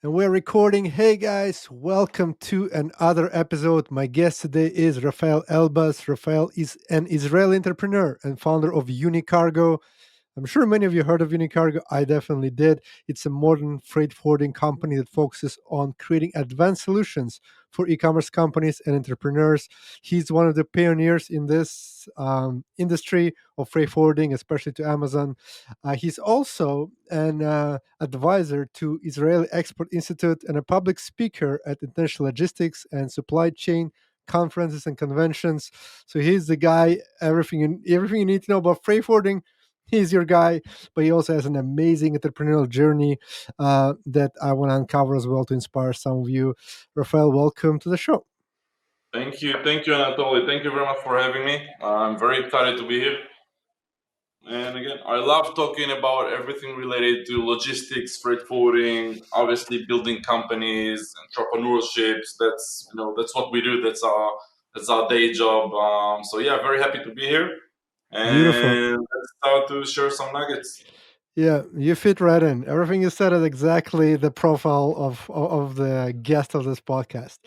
And we're recording. Hey guys, welcome to another episode. My guest today is Refael Elbaz. Refael is an Israeli entrepreneur and founder of Unicargo. I'm sure many of you heard of Unicargo. I definitely did. It's a modern freight forwarding company that focuses on creating advanced solutions for e-commerce companies and entrepreneurs. He's one of the pioneers in this industry of freight forwarding, especially to Amazon. He's also an advisor to Israeli Export Institute and a public speaker at international logistics and supply chain conferences and conventions. So he's the guy. Everything you need to know about freight forwarding, he's your guy. But he also has an amazing entrepreneurial journey that I want to uncover as well to inspire some of you. Rafael, welcome to the show. Thank you, Anatoly. Thank you very much for having me. I'm very excited to be here. And again, I love talking about everything related to logistics, freight forwarding, obviously building companies, entrepreneurships. That's what we do. That's our day job. So yeah, very happy to be here. Beautiful. And let's start to share some nuggets. Yeah, you fit right in. Everything you said is exactly the profile of the guest of this podcast.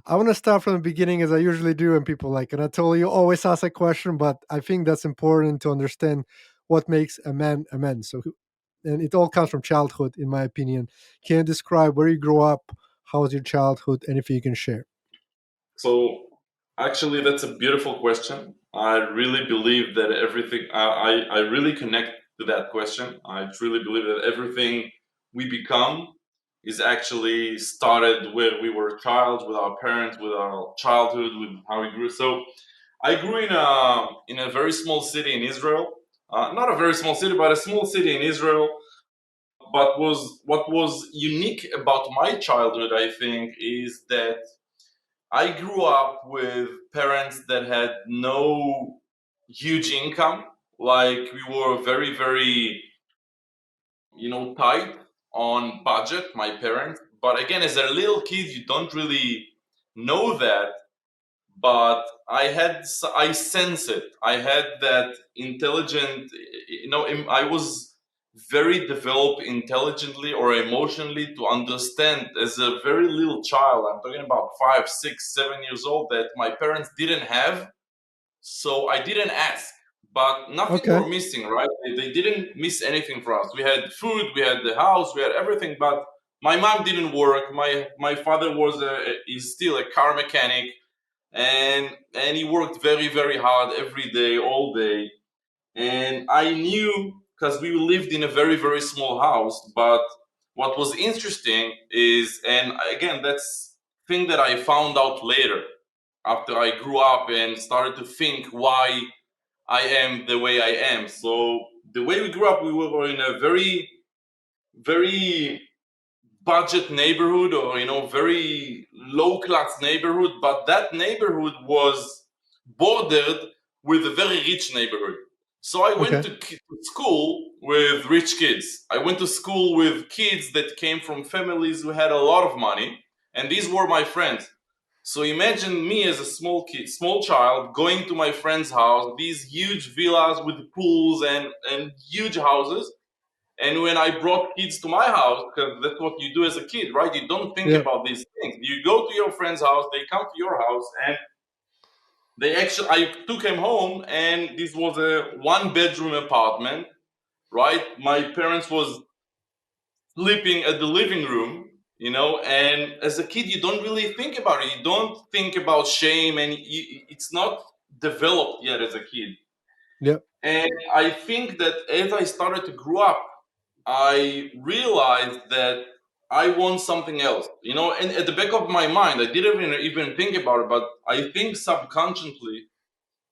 I want to start from the beginning as I usually do, and people like, and I told you always ask a question, but I think that's important to understand what makes a man a man. So, and it all comes from childhood, in my opinion. Can you describe where you grew up? How was your childhood? Anything you can share? So actually, that's a beautiful question. I really believe that I really connect to that question. I truly believe that everything we become is actually started where we were a child, with our parents, with our childhood, with how we grew. So I grew in a very small city in Israel. Not a very small city, but a small city in Israel. But was what was unique about my childhood, I think, is that I grew up with parents that had no huge income. Like we were very, very, tight on budget, my parents. But again, as a little kid, you don't really know that. But I sense it. I had that intelligent, I was very developed intelligently or emotionally to understand as a very little child. I'm talking about 5, 6, 7 years old that my parents didn't have. So I didn't ask, but nothing Okay. were missing, right? They didn't miss anything for us. We had food, we had the house, we had everything, but my mom didn't work. My father is still a car mechanic, and he worked very, very hard every day, all day. And I knew, because we lived in a very, very small house. But what was interesting is, and again, that's thing that I found out later after I grew up and started to think why I am the way I am. So the way we grew up, we were in a very, very budget neighborhood, or very low class neighborhood, but that neighborhood was bordered with a very rich neighborhood. So I went Okay. to school with rich kids. I went to school with kids that came from families who had a lot of money, and these were my friends. So imagine me as a small kid, small child, going to my friend's house, these huge villas with pools and huge houses. And when I brought kids to my house, because that's what you do as a kid, right? You don't think Yeah. about these things. You go to your friend's house, they come to your house, and I took him home, and this was a one-bedroom apartment, right? My parents was sleeping at the living room, and as a kid, you don't really think about it. You don't think about shame, and it's not developed yet as a kid. Yeah. And I think that as I started to grow up, I realized that I want something else, and at the back of my mind, I didn't even think about it, but I think subconsciously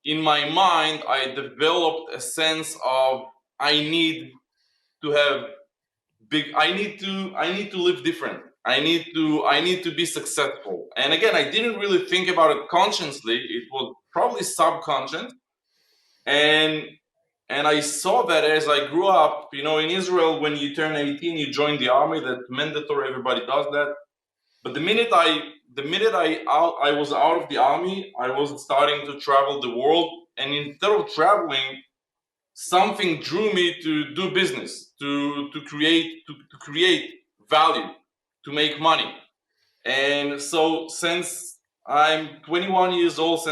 in my mind, I developed a sense of I need to have I need to live different. I need to be successful. And again, I didn't really think about it consciously. It was probably subconscious. And and I saw that as I grew up, in Israel, when you turn 18, you join the army. That's mandatory. Everybody does that. But the minute I was out of the army, I was starting to travel the world. And instead of traveling, something drew me to do business, to create value. to make money. And so since I'm 21 years old,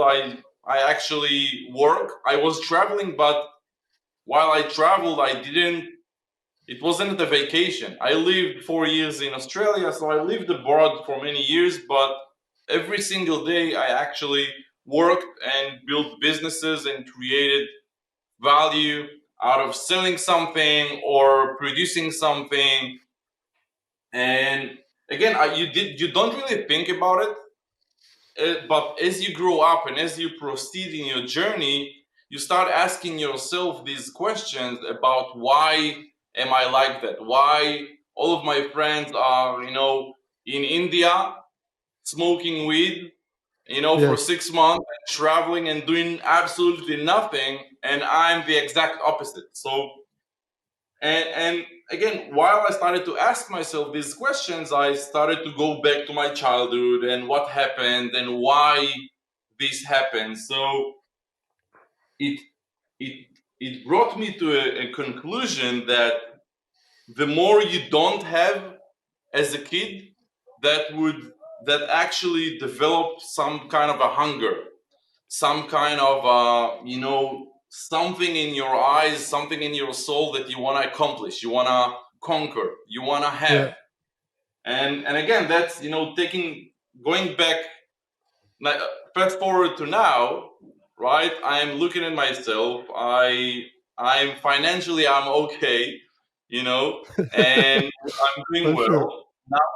I actually work. I was traveling, but while I traveled, I didn't. It wasn't a vacation. I lived 4 years in Australia, so I lived abroad for many years. But every single day, I actually worked and built businesses and created value out of selling something or producing something. And again, you don't really think about it, but as you grow up and as you proceed in your journey, you start asking yourself these questions about why am I like that? Why all of my friends are, in India smoking weed, for Yes. 6 months and traveling and doing absolutely nothing, and I'm the exact opposite. So and again, while I started to ask myself these questions, I started to go back to my childhood and what happened and why this happened. So it it it brought me to a conclusion that the more you don't have as a kid, that actually develop some kind of a hunger, some kind of something in your eyes, something in your soul that you want to accomplish, you want to conquer, you want to Yeah. have. And again, that's taking going back, like, fast forward to now, right? I'm looking at myself. I'm financially, I'm okay, and I'm doing For sure. well.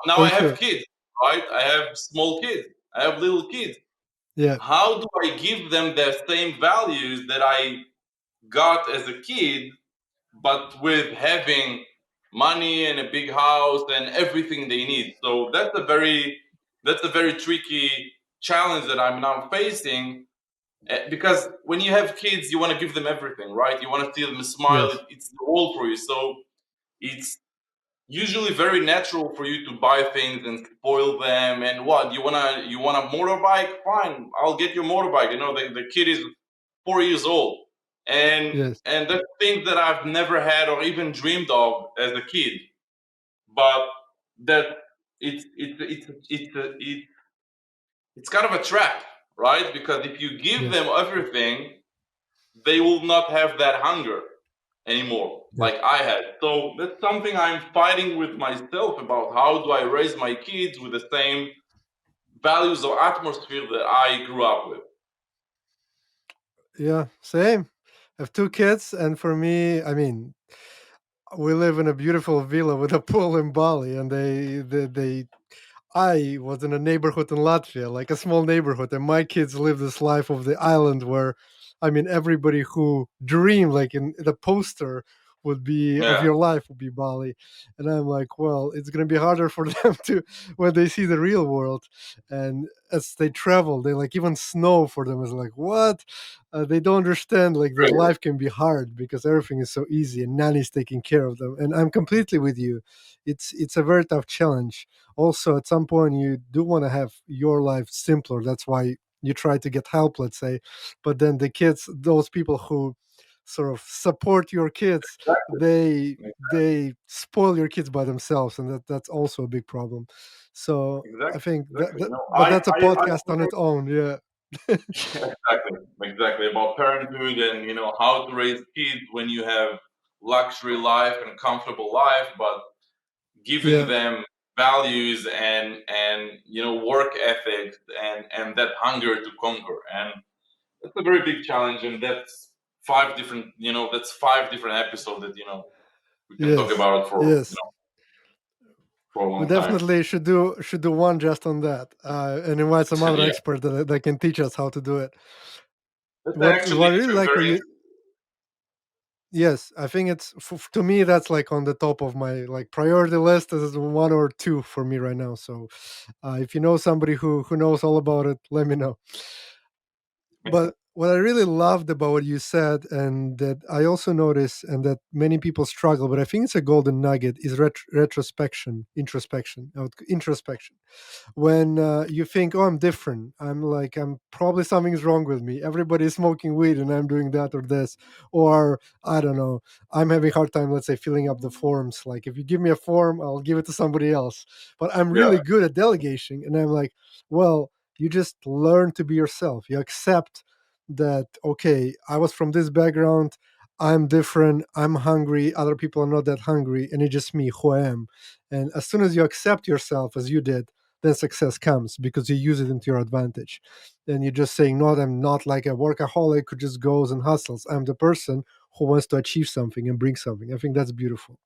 Now For I have sure. kids, right? I have small kids, I have little kids. Yeah. How do I give them the same values that I got as a kid, but with having money and a big house and everything they need? So that's a very tricky challenge that I'm now facing. Because when you have kids, you want to give them everything, right? You want to see them smile. Yes. It's the world for you. So it's usually very natural for you to buy things and spoil them. And what you want a motorbike? Fine, I'll get you a motorbike. The kid is 4 years old, and Yes. and that's things that I've never had or even dreamed of as a kid. But that it's kind of a trap, right? Because if you give them Yes. everything, they will not have that hunger anymore Yes. like I had. So that's something I'm fighting with myself about. How do I raise my kids with the same values or atmosphere that I grew up with? Yeah. Same. I have two kids, and for me, I mean, we live in a beautiful villa with a pool in Bali, and they I was in a neighborhood in Latvia, like a small neighborhood, and my kids live this life of the island where, I mean, everybody who dreamed, like in the poster, would be of Yeah, your life would be Bali, and I'm like, well, it's gonna be harder for them to when they see the real world, and as they travel, they like even snow for them is like what. They don't understand like that great. life can be hard because everything is so easy and nanny's taking care of them, and I'm completely with you. It's a very tough challenge. Also, at some point you do want to have your life simpler, that's why you try to get help, let's say. But then the kids, those people who sort of support your kids, they spoil your kids by themselves, and that's also a big problem. So I Exactly, think exactly. but I, that's a I, I podcast on its own. Yeah. exactly about parenthood and how to raise kids when you have luxury life and comfortable life, but giving Yeah. them values and work ethics and that hunger to conquer. And that's a very big challenge, and that's five different episodes that we can talk Yes. about it for Yes. for a We long time. definitely should do one just on that, and invite some other Yeah, expert that can teach us how to do it. that's What actually I really a like what very you. Yes, I think to me that's like on the top of my like priority list. This is one or two for me right now. So, if you know somebody who knows all about it, let me know. But what I really loved about what you said, and that I also notice, and that many people struggle, but I think it's a golden nugget, is retrospection, introspection. When you think, oh, I'm different, I'm probably something's wrong with me. Everybody's smoking weed and I'm doing that or this. Or I don't know, I'm having a hard time, let's say, filling up the forms. Like if you give me a form, I'll give it to somebody else. But I'm Yeah, really good at delegating. And I'm like, well, you just learn to be yourself. You accept that, okay, I was from this background, I'm different, I'm hungry, other people are not that hungry, and it's just me, who I am. And as soon as you accept yourself as you did, then success comes because you use it into your advantage. And you're just saying, no, I'm not like a workaholic who just goes and hustles. I'm the person who wants to achieve something and bring something. I think that's beautiful.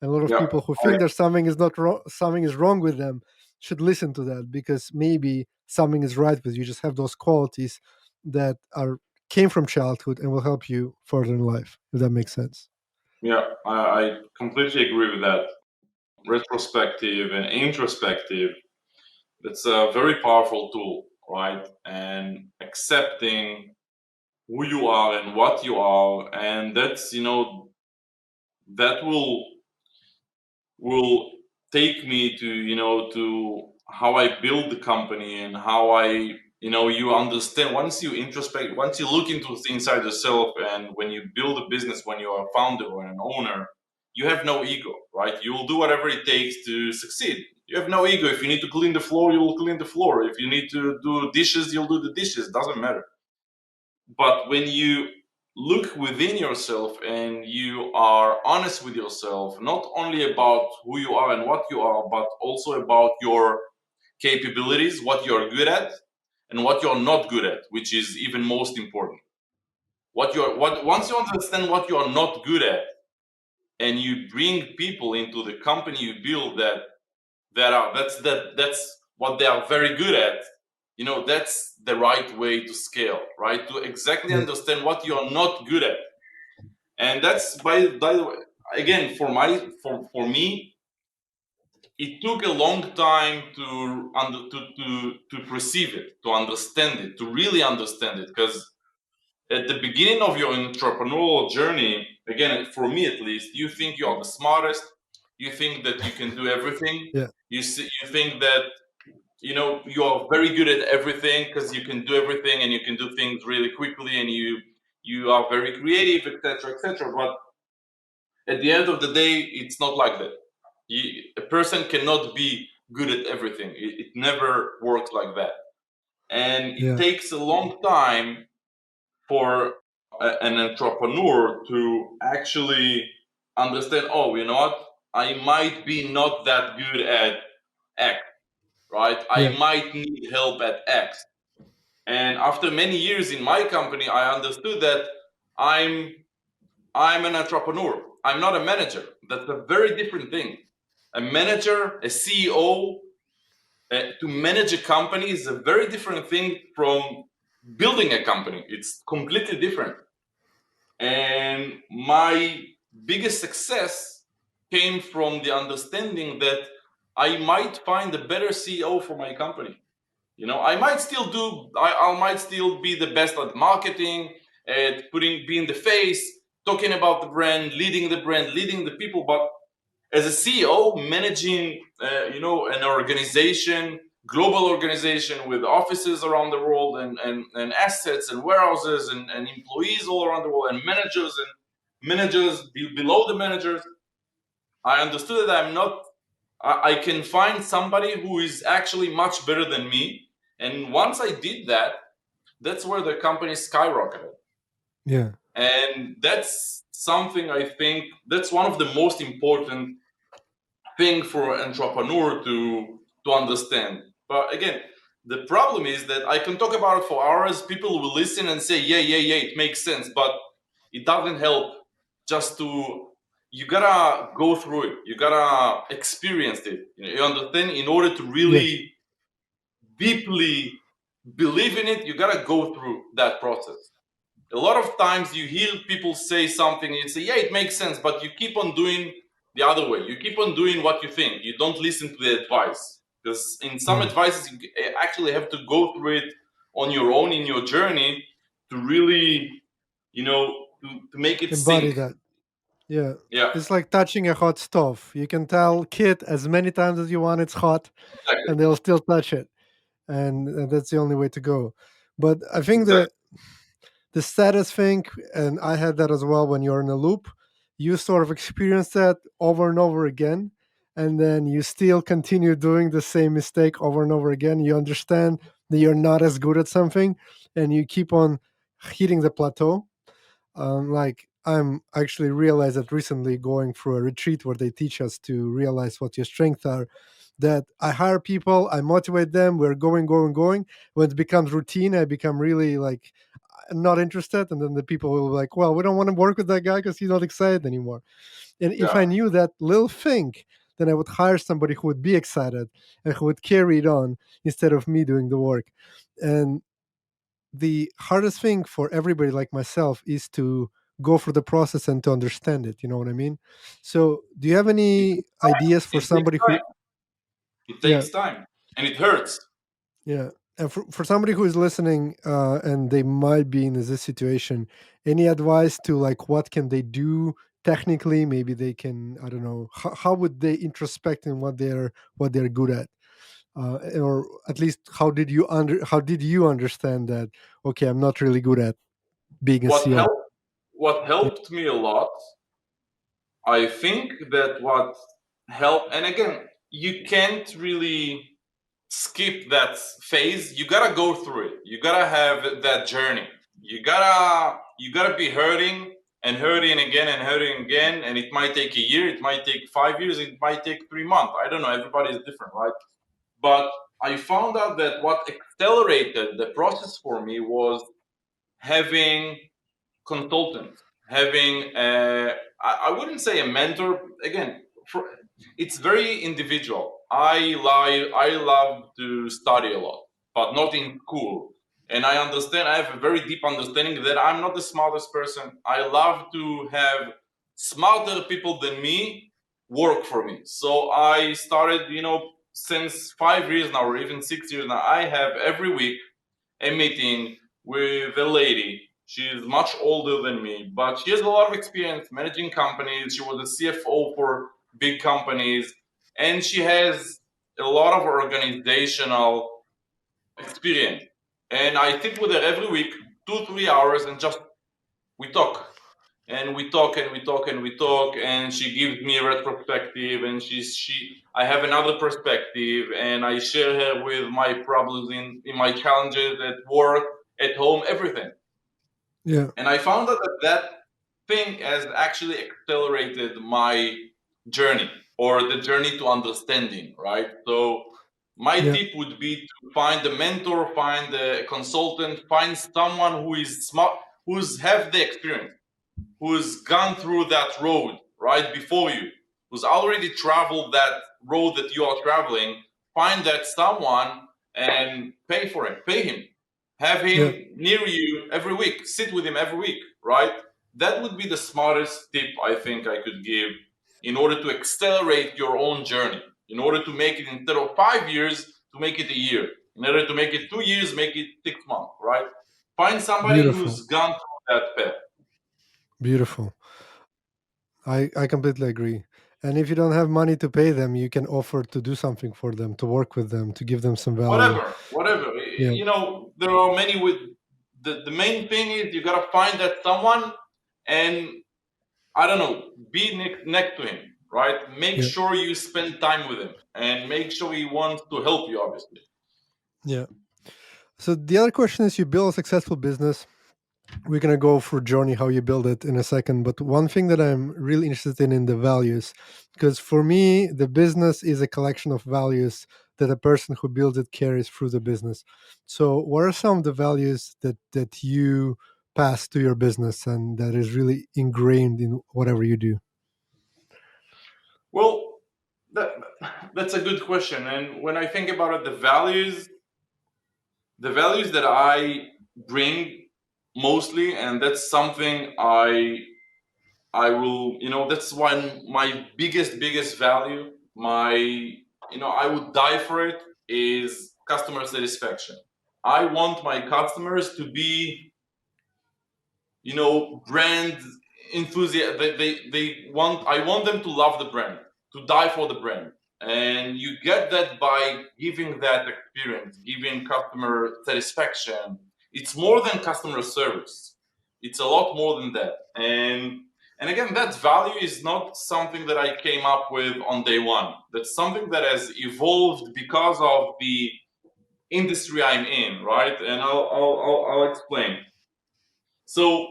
And a lot of yeah. people who think that something is not wrong, something is wrong with them, should listen to that, because maybe something is right with you. You just have those qualities that are came from childhood and will help you further in life, if that makes sense. Yeah, I completely agree with that. Retrospective and introspective, it's a very powerful tool, right? And accepting who you are and what you are, and that's, that will take me to, to how I build the company and how I, you understand once you introspect, once you look into inside yourself, and when you build a business, when you are a founder or an owner, you have no ego, right? You will do whatever it takes to succeed. You have no ego. If you need to clean the floor, you will clean the floor. If you need to do dishes, you'll do the dishes. Doesn't matter. But when you look within yourself and you are honest with yourself, not only about who you are and what you are, but also about your capabilities, what you're good at, and what you're not good at, which is even most important. What once you understand what you are not good at, and you bring people into the company you build that's what they are very good at, that's the right way to scale, right? To exactly Yeah, understand what you are not good at. And that's by the way, again, for me, it took a long time to perceive it, to understand it, to really understand it. Because at the beginning of your entrepreneurial journey, again, for me at least, you think you are the smartest, you think that you can do everything, yeah, you think that you are very good at everything because you can do everything and you can do things really quickly, and you are very creative, etc., etc. But at the end of the day, it's not like that. A person cannot be good at everything. It never works like that, and it yeah, takes a long time for an entrepreneur to actually understand. Oh, you know what? I might be not that good at X, right? I yeah, might need help at X. And after many years in my company, I understood that I'm I'm an entrepreneur. I'm not a manager. That's a very different thing. A manager, a CEO, to manage a company is a very different thing from building a company. It's completely different. And my biggest success came from the understanding that I might find a better CEO for my company. I might still I might still be the best at marketing, at being the face, talking about the brand, leading the people. But as a CEO, managing, an organization, global organization with offices around the world, and assets and warehouses, and employees all around the world, and managers below the managers, I understood that I can find somebody who is actually much better than me. And once I did that, that's where the company skyrocketed. yeah, And that's something I think that's one of the most important thing for an entrepreneur to understand. But again, the problem is that I can talk about it for hours. People will listen and say, yeah, yeah, yeah, it makes sense, but it doesn't help just to you gotta go through it. You gotta experience it. You understand? In order to yes, really deeply believe in it, you gotta go through that process. A lot of times you hear people say something and you say, yeah, it makes sense, but you keep on doing the other way. You keep on doing what you think. You don't listen to the advice. Because in some yeah, advices, you actually have to go through it on your own in your journey to really, to make it Embody sink. that. Yeah. Yeah, It's like touching a hot stove. You can tell kid as many times as you want it's hot, exactly, and they'll still touch it. And that's the only way to go. But I think exactly. the saddest thing, and I had that as well when you're in a loop, you sort of experience that over and over again, and then you still continue doing the same mistake over and over again. You understand that you're not as good at something, and you keep on hitting the plateau. Like I'm actually realized that recently going through a retreat where they teach us to realize what your strengths are. That I hire people, I motivate them, we're going, going, going. When it becomes routine, I become really like not interested, and then the people will be like, "Well, we don't want to work with that guy because he's not excited anymore." And if Yeah. I knew that little thing, then I would hire somebody who would be excited and who would carry it on instead of me doing the work. And the hardest thing for everybody like myself is to go through the process and to understand it. You know what I mean? So, do you have It any takes time. ideas for It takes somebody time. who, It yeah, takes time, and it hurts. yeah, and for somebody who is listening and they might be in this situation, any advice to like what can they do technically? Maybe they can, I don't know, how would they introspect in what they're good at? Or at least how did you understand that okay, I'm not really good at being a What CEO? helped what Yeah, helped me a lot, I think that what helped, and again, you can't really skip that phase. You gotta go through it. You gotta have that journey. You gotta be hurting and hurting again and hurting again, and it might take a year, it might take 5 years, it might take 3 months. I don't know. Everybody is different, right? But I found out that what accelerated the process for me was having consultants, having I wouldn't say a mentor. Again, it's very individual. I love to study a lot, but not in school. And I understand. I have a very deep understanding that I'm not the smartest person. I love to have smarter people than me work for me. So I started, since 5 years now, or even 6 years now. I have every week a meeting with a lady. She's much older than me, but she has a lot of experience managing companies. She was a CFO for big companies, and she has a lot of organizational experience. And I sit with her every week, 2, 3 hours, and just we talk. And we talk and we talk and we talk, and she gives me a retrospective, and I have another perspective, and I share her with my problems in my challenges at work, at home, everything. yeah, And I found out that thing has actually accelerated my journey, or the journey to understanding, right? So my yeah, tip would be to find a mentor, find a consultant, find someone who is smart, who's have the experience, who's gone through that road right before you, who's already traveled that road that you are traveling. Find that someone and pay for him, pay him, have yeah, him near you every week, sit with him every week, right? That would be the smartest tip I think I could give in order to accelerate your own journey, in order to make it, instead of 5 years, to make it a year, in order to make it 2 years, make it 6 months, right? Find somebody beautiful, who's gone through that path. beautiful. I completely agree. And if you don't have money to pay them, you can offer to do something for them, to work with them, to give them some value. Whatever. Yeah, There are many with the main thing is you gotta find that someone, and I don't know, be next to him, right? Make yeah, sure you spend time with him, and make sure he wants to help you, obviously. yeah. So the other question is, you build a successful business. We're gonna go through journey how you build it in a second. But one thing that I'm really interested in the values, because for me, the business is a collection of values that a person who builds it carries through the business. So, what are some of the values that you pass to your business and that is really ingrained in whatever you do? Well, that, that's a good question. And when I think about it, the values that I bring mostly, and that's something I will, that's one my biggest value. I would die for it, is customer satisfaction. I want my customers to be brand enthusiast. They want I want them to love the brand, to die for the brand, and you get that by giving that experience, giving customer satisfaction. It's more than customer service. It's a lot more than that. And again, that value is not something that I came up with on day one. That's something that has evolved because of the industry I'm in, right? And I'll explain. So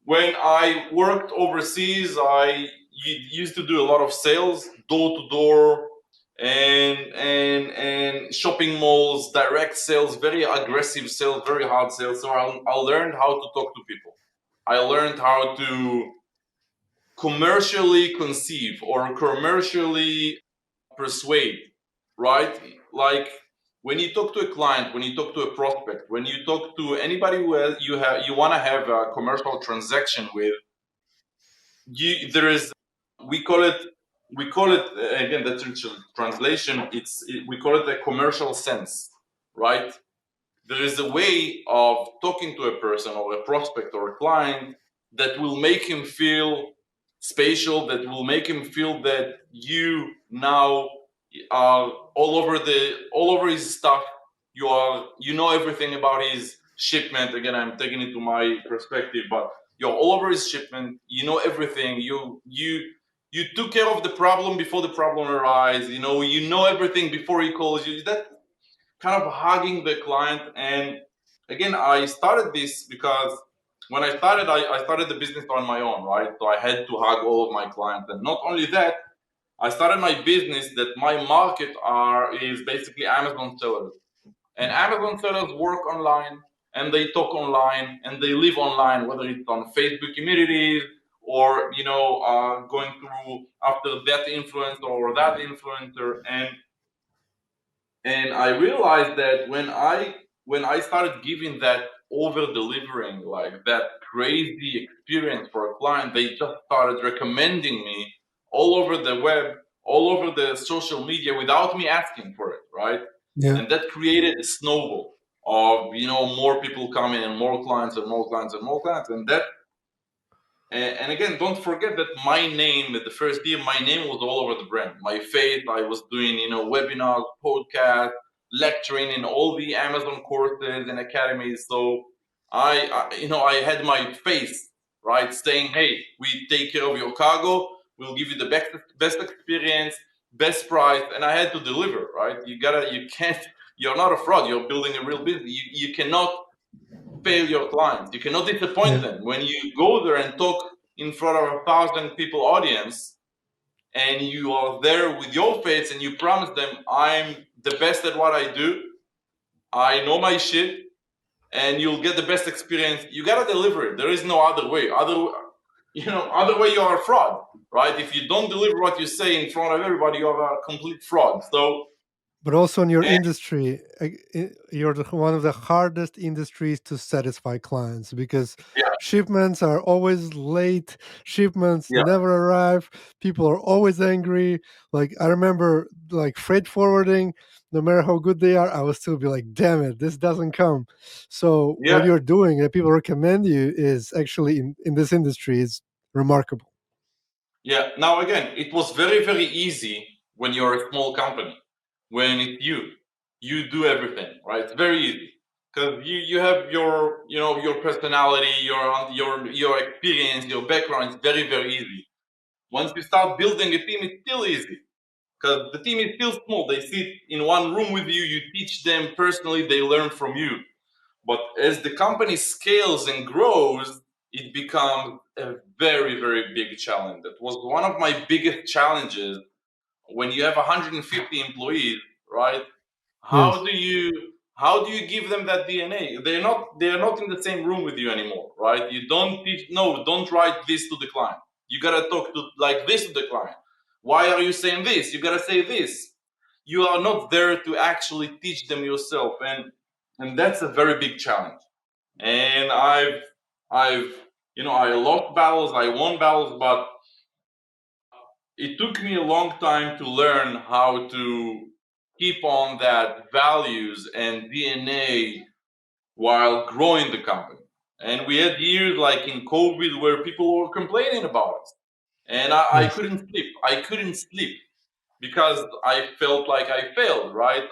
when I worked overseas, I used to do a lot of sales, door to door, and shopping malls, direct sales, very aggressive sales, very hard sales. So I learned how to talk to people. I learned how to commercially conceive or commercially persuade, right? Like when you talk to a client, when you talk to a prospect, when you talk to anybody who you want to have a commercial transaction with, there is we call it again, that's translation. We call it a commercial sense, right? There is a way of talking to a person or a prospect or a client that will make him feel spatial, that will make him feel that you now are all over his stuff. You know everything about his shipment. Again, I'm taking it to my perspective, but you're all over his shipment. You know everything. You took care of the problem before the problem arises. You know everything before he calls you. That kind of hugging the client. And again, I started this because when I started the business on my own, right? So I had to hug all of my clients. And not only that, I started my business that my market is basically Amazon sellers. And Amazon sellers work online and they talk online and they live online, whether it's on Facebook communities or going through after that influencer or that influencer. And I realized that when I started giving that over delivering, like that crazy experience for a client, they just started recommending me all over the web, all over the social media without me asking for it, right? Yeah. And that created a snowball of more people coming and more clients and more clients and more clients. And again, don't forget that my name at the first year, my name was all over the brand. My face, I was doing, webinars, podcasts, lecturing in all the Amazon courses and academies. So I had my face, right, saying, "Hey, we take care of your cargo. We'll give you the best experience, best price," and I had to deliver, right? You can't, you're not a fraud. You're building a real business. You cannot fail your clients. You cannot disappoint Yeah. them. When you go there and talk in front of 1,000 people audience and you are there with your face and you promise them, "I'm the best at what I do. I know my shit and you'll get the best experience." You got to deliver it. There is no other way. Other way you are a fraud, right? If you don't deliver what you say in front of everybody, you are a complete fraud. So, But also in your and industry, you're one of the hardest industries to satisfy clients because yeah, shipments are always late, shipments yeah, never arrive, people are always angry. Like I remember, like freight forwarding, no matter how good they are, I would still be like, "Damn it, this doesn't come." So what yeah. you're doing that people recommend you is actually in this industry is remarkable. Yeah. Now again, it was very, very easy when you're a small company. When it's you do everything, right? It's very easy because you have your personality, your experience, your background. It's very, very easy. Once you start building a team, it's still easy because the team is still small. They sit in one room with you. You teach them personally. They learn from you. But as the company scales and grows, it becomes a very, very big challenge. That was one of my biggest challenges when you have 150 employees, right? How Yes. do you give them that DNA? They're not in the same room with you anymore, right? You don't teach. No, don't write this to the client. You gotta talk to like this to the client. Why are you saying this? You gotta say this. You are not there to actually teach them yourself, and that's a very big challenge. And I've I lost battles, I won battles, but it took me a long time to learn how to keep on that values and DNA while growing the company. And we had years like in COVID where people were complaining about us. And I Yes. couldn't sleep. I couldn't sleep because I felt like I failed, right?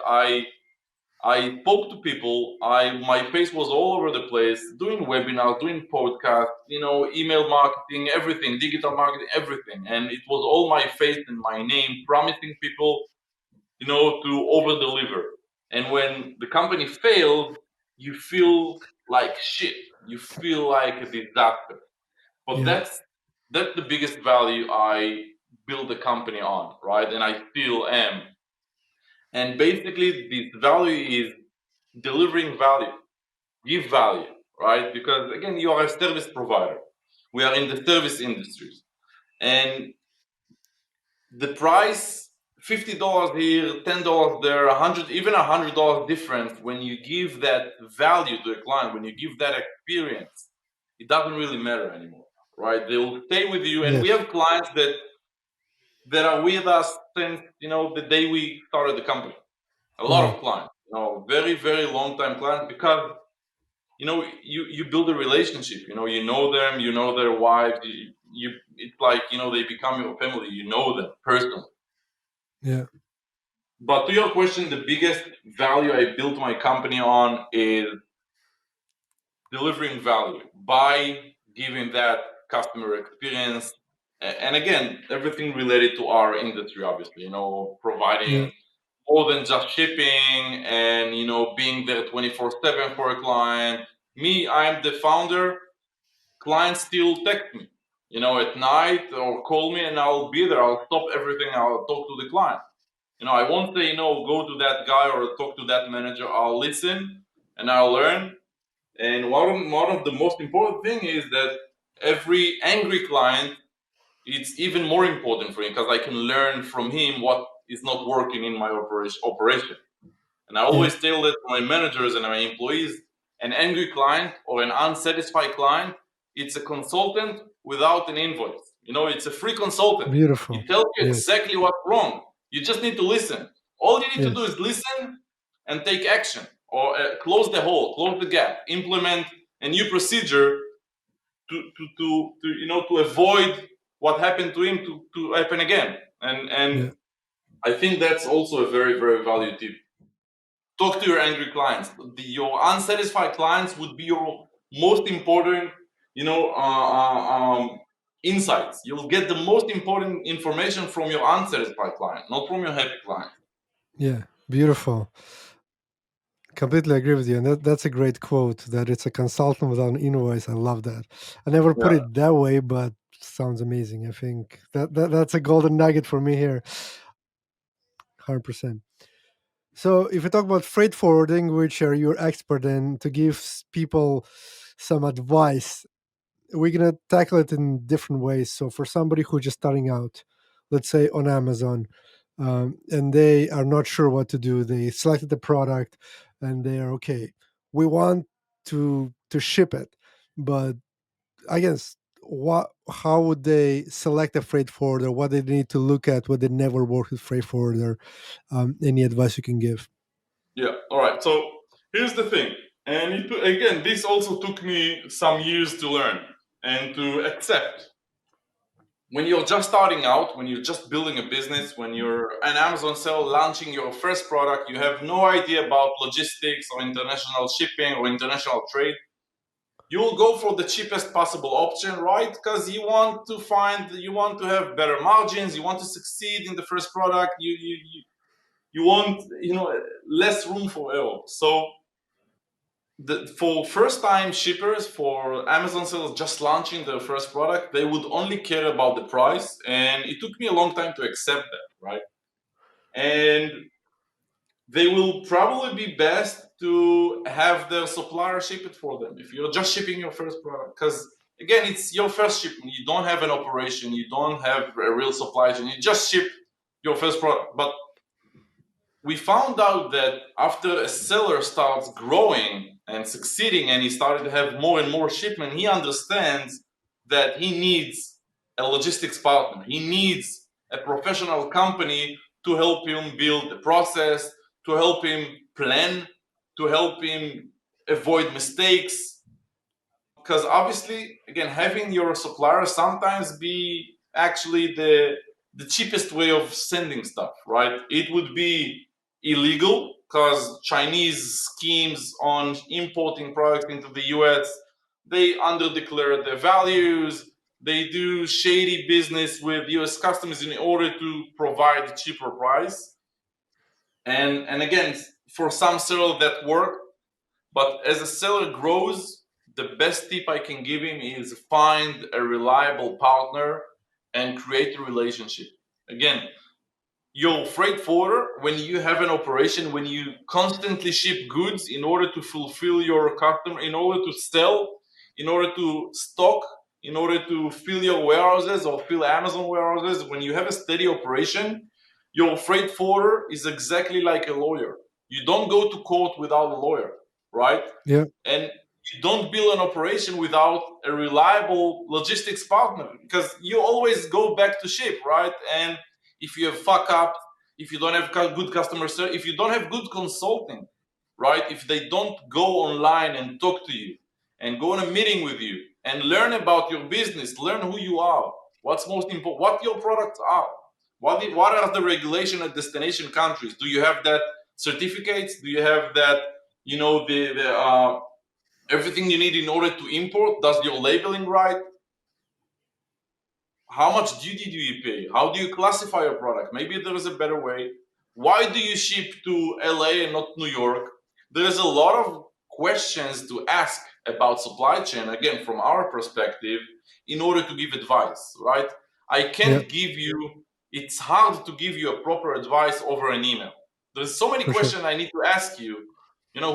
I spoke to people. My face was all over the place, doing webinars, doing podcasts, email marketing, everything, digital marketing, everything, and it was all my face and my name, promising people, to over deliver. And when the company failed, you feel like shit. You feel like a disaster. But Yeah. that's the biggest value I build the company on, right? And I still am. And basically, this value is delivering value, give value, right? Because again, you are a service provider. We are in the service industries, and the price $50 here, $10 there, 100, even $100 difference. When you give that value to a client, when you give that experience, it doesn't really matter anymore, right? They will stay with you, and we Yes. have clients that are with us since the day we started the company. A lot Wow. of clients, very very long time clients, because you build a relationship. You know them, you know their wives. You It's like they become your family. You know them personally. Yeah. But to your question, the biggest value I built my company on is delivering value by giving that customer experience. And again, everything related to our industry, obviously, Yeah. providing more than just shipping, and being there 24/7 for a client. Me, I'm the founder. Clients still text me, at night, or call me, and I'll be there. I'll stop everything. I'll talk to the client. I won't say, go to that guy or talk to that manager. I'll listen and I'll learn. And one of the most important thing is that every angry client, it's even more important for him, because I can learn from him what is not working in my operation. And I Yeah. always tell that to my managers and my employees: an angry client or an unsatisfied client, it's a consultant without an invoice. It's a free consultant. He Beautiful. tells you Yes. exactly what's wrong. You just need to listen. All you need to do Yes. is listen and take action, or close the hole, close the gap, implement a new procedure to avoid what happened to him to happen again. And Yeah. I think that's also a very, very valuable tip. Talk to your angry clients. Your unsatisfied clients would be your most important, you know, uh, uh, um, insights. You'll get the most important information from your unsatisfied client, not from your happy client. Yeah. Beautiful. Completely agree with you. And that's a great quote that it's a consultant without an invoice. I love that. I never put Yeah, it that way, but sounds amazing. I think that's a golden nugget for me here. 100%. So if we talk about freight forwarding, which are your expert in, to give people some advice, we're gonna tackle it in different ways. So for somebody who's just starting out, let's say on Amazon, and they are not sure what to do, they selected the product, and they are okay. We want to ship it, but I guess what how would they select a freight forwarder? What they need to look at? What they never worked with freight forwarder? Any advice you can give? yeah. All right. So here's the thing, and again, this also took me some years to learn and to accept. When you're just starting out, when you're just building a business, when you're an Amazon seller launching your first product, you have no idea about logistics or international shipping or international trade. You will go for the cheapest possible option, right? Because you want to have better margins, you want to succeed in the first product, you want less room for error. So for first time shippers, for Amazon sellers just launching their first product, they would only care about the price, and it took me a long time to accept that, right? And they will probably be best to have their supplier ship it for them if you're just shipping your first product, because again, it's your first shipment. You don't have an operation, you don't have a real supply chain, you just ship your first product. But we found out that after a seller starts growing and succeeding, and he started to have more and more shipment, he understands that he needs a logistics partner. He needs a professional company to help him build the process, to help him plan, to help him avoid mistakes. because obviously, again, having your supplier sometimes be actually the cheapest way of sending stuff, right? It would be illegal because Chinese schemes on importing products into the US, they underdeclare their values. They do shady business with US customers in order to provide a cheaper price. And again, for some sellers that work, but as a seller grows, the best tip I can give him is find a reliable partner and create a relationship. Again, your freight forwarder, when you have an operation, when you constantly ship goods in order to fulfill your customer, in order to sell, in order to stock, in order to fill your warehouses or fill Amazon warehouses, when you have a steady operation, your freight forwarder is exactly like a lawyer. You don't go to court without a lawyer, right? Yeah. And you don't build an operation without a reliable logistics partner because you always go back to ship, right? And if you have fuck up, if you don't have good customer service, if you don't have good consulting, right? If they don't go online and talk to you and go on a meeting with you and learn about your business, learn who you are, what's most important, what your products are, what are the regulation at destination countries? Do you have that certificates? Do you have that, the everything you need in order to import? Does your labeling right? How much duty do you pay? How do you classify your product? Maybe there is a better way. Why do you ship to LA and not New York? There's a lot of questions to ask about supply chain, again, from our perspective, in order to give advice, right? I Yeah. can't give you, it's hard to give you a proper advice over an email. There's so many For sure. questions I need to ask you.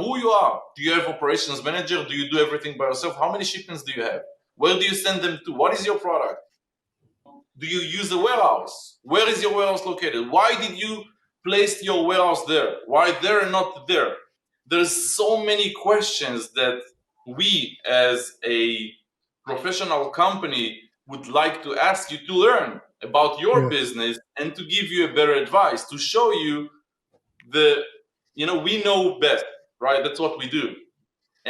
Who you are. Do you have operations manager? Do you do everything by yourself? How many shipments do you have? Where do you send them to? What is your product? Do you use a warehouse? Where is your warehouse located? Why did you place your warehouse there? Why there and not there? There's so many questions that we as a professional company would like to ask you to learn about your Yeah. business and to give you a better advice, to show you we know best, right? That's what we do.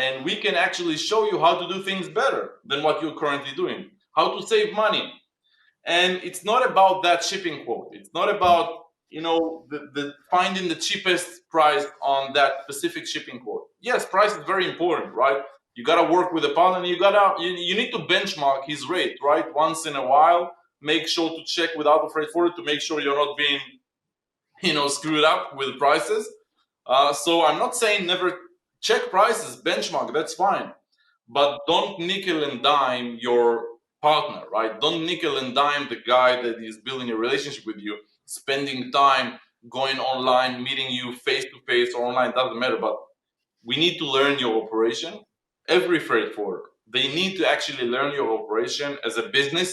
And we can actually show you how to do things better than what you're currently doing, how to save money. And it's not about that shipping quote. It's not about the finding the cheapest price on that specific shipping quote. Yes, price is very important, right? You gotta work with a partner. And you need to benchmark his rate, right? Once in a while, make sure to check with other freight forwarders to make sure you're not being screwed up with prices. So I'm not saying never check prices, benchmark. That's fine, but don't nickel and dime your partner, right? Don't nickel and dime the guy that is building a relationship with you, spending time going online, meeting you face to face or online, doesn't matter. But we need to learn your operation. Every freight forwarder, they need to actually learn your operation as a business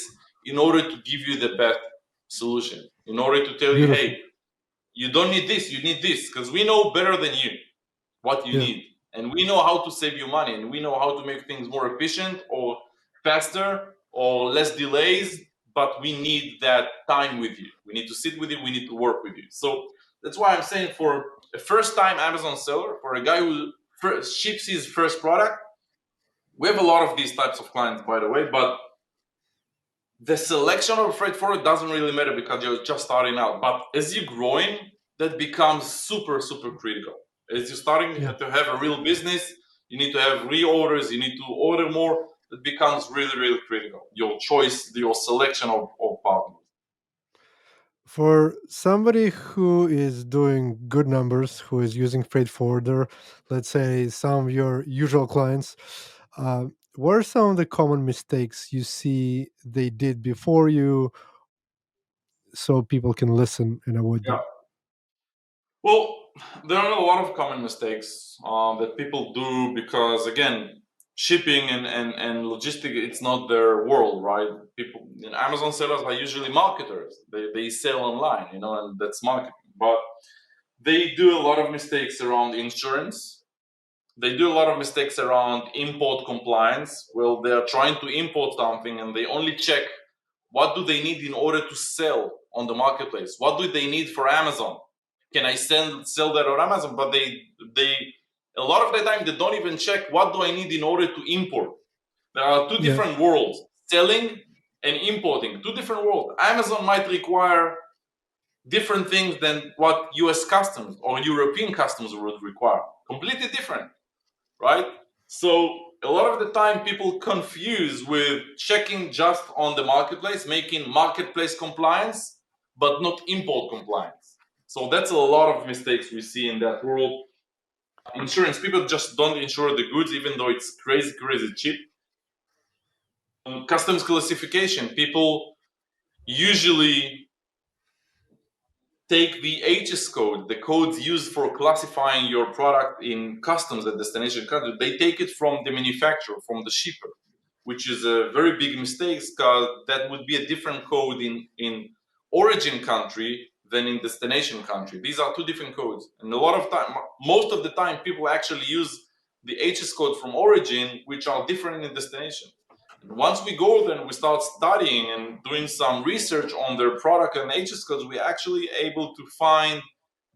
in order to give you the best solution, in order to tell you, Beautiful. hey, you don't need this, you need this, because we know better than you what you Yeah. need. And we know how to save you money and we know how to make things more efficient or faster or less delays, but we need that time with you. We need to sit with you, we need to work with you. So that's why I'm saying for a first time Amazon seller, for a guy who ships his first product, we have a lot of these types of clients, by the way, but the selection of freight forward doesn't really matter because you're just starting out. But as you're growing, that becomes super, super critical. As you're starting Yeah. to have a real business, you need to have reorders, you need to order more. It becomes really, really critical. Your choice, your selection of partners. For somebody who is doing good numbers, who is using freight forwarder, let's say some of your usual clients, what are some of the common mistakes you see they did before you, so people can listen and avoid Yeah. them? Well, there are a lot of common mistakes that people do because, again, shipping and logistics, it's not their world, right? People, Amazon sellers are usually marketers. They sell online, and that's marketing. But they do a lot of mistakes around insurance. They do a lot of mistakes around import compliance. Well, they are trying to import something and they only check what do they need in order to sell on the marketplace. What do they need for Amazon? Can I sell that on Amazon? But they a lot of the time they don't even check what do I need in order to import. There are two Yeah. different worlds: selling and importing. Two different worlds. Amazon might require different things than what US customs or European customs would require. Completely different, right? So a lot of the time people confuse with checking just on the marketplace, making marketplace compliance, but not import compliance. So that's a lot of mistakes we see in that world. Insurance, people just don't insure the goods, even though it's crazy, crazy cheap. Customs classification, people usually take the HS code, the codes used for classifying your product in customs at destination country, they take it from the manufacturer, from the shipper, which is a very big mistake because that would be a different code in origin country than in destination country. These are two different codes. And a lot of time, most of the time, people actually use the HS code from origin, which are different in destination. Once we go there and we start studying and doing some research on their product and HS codes, we're actually able to find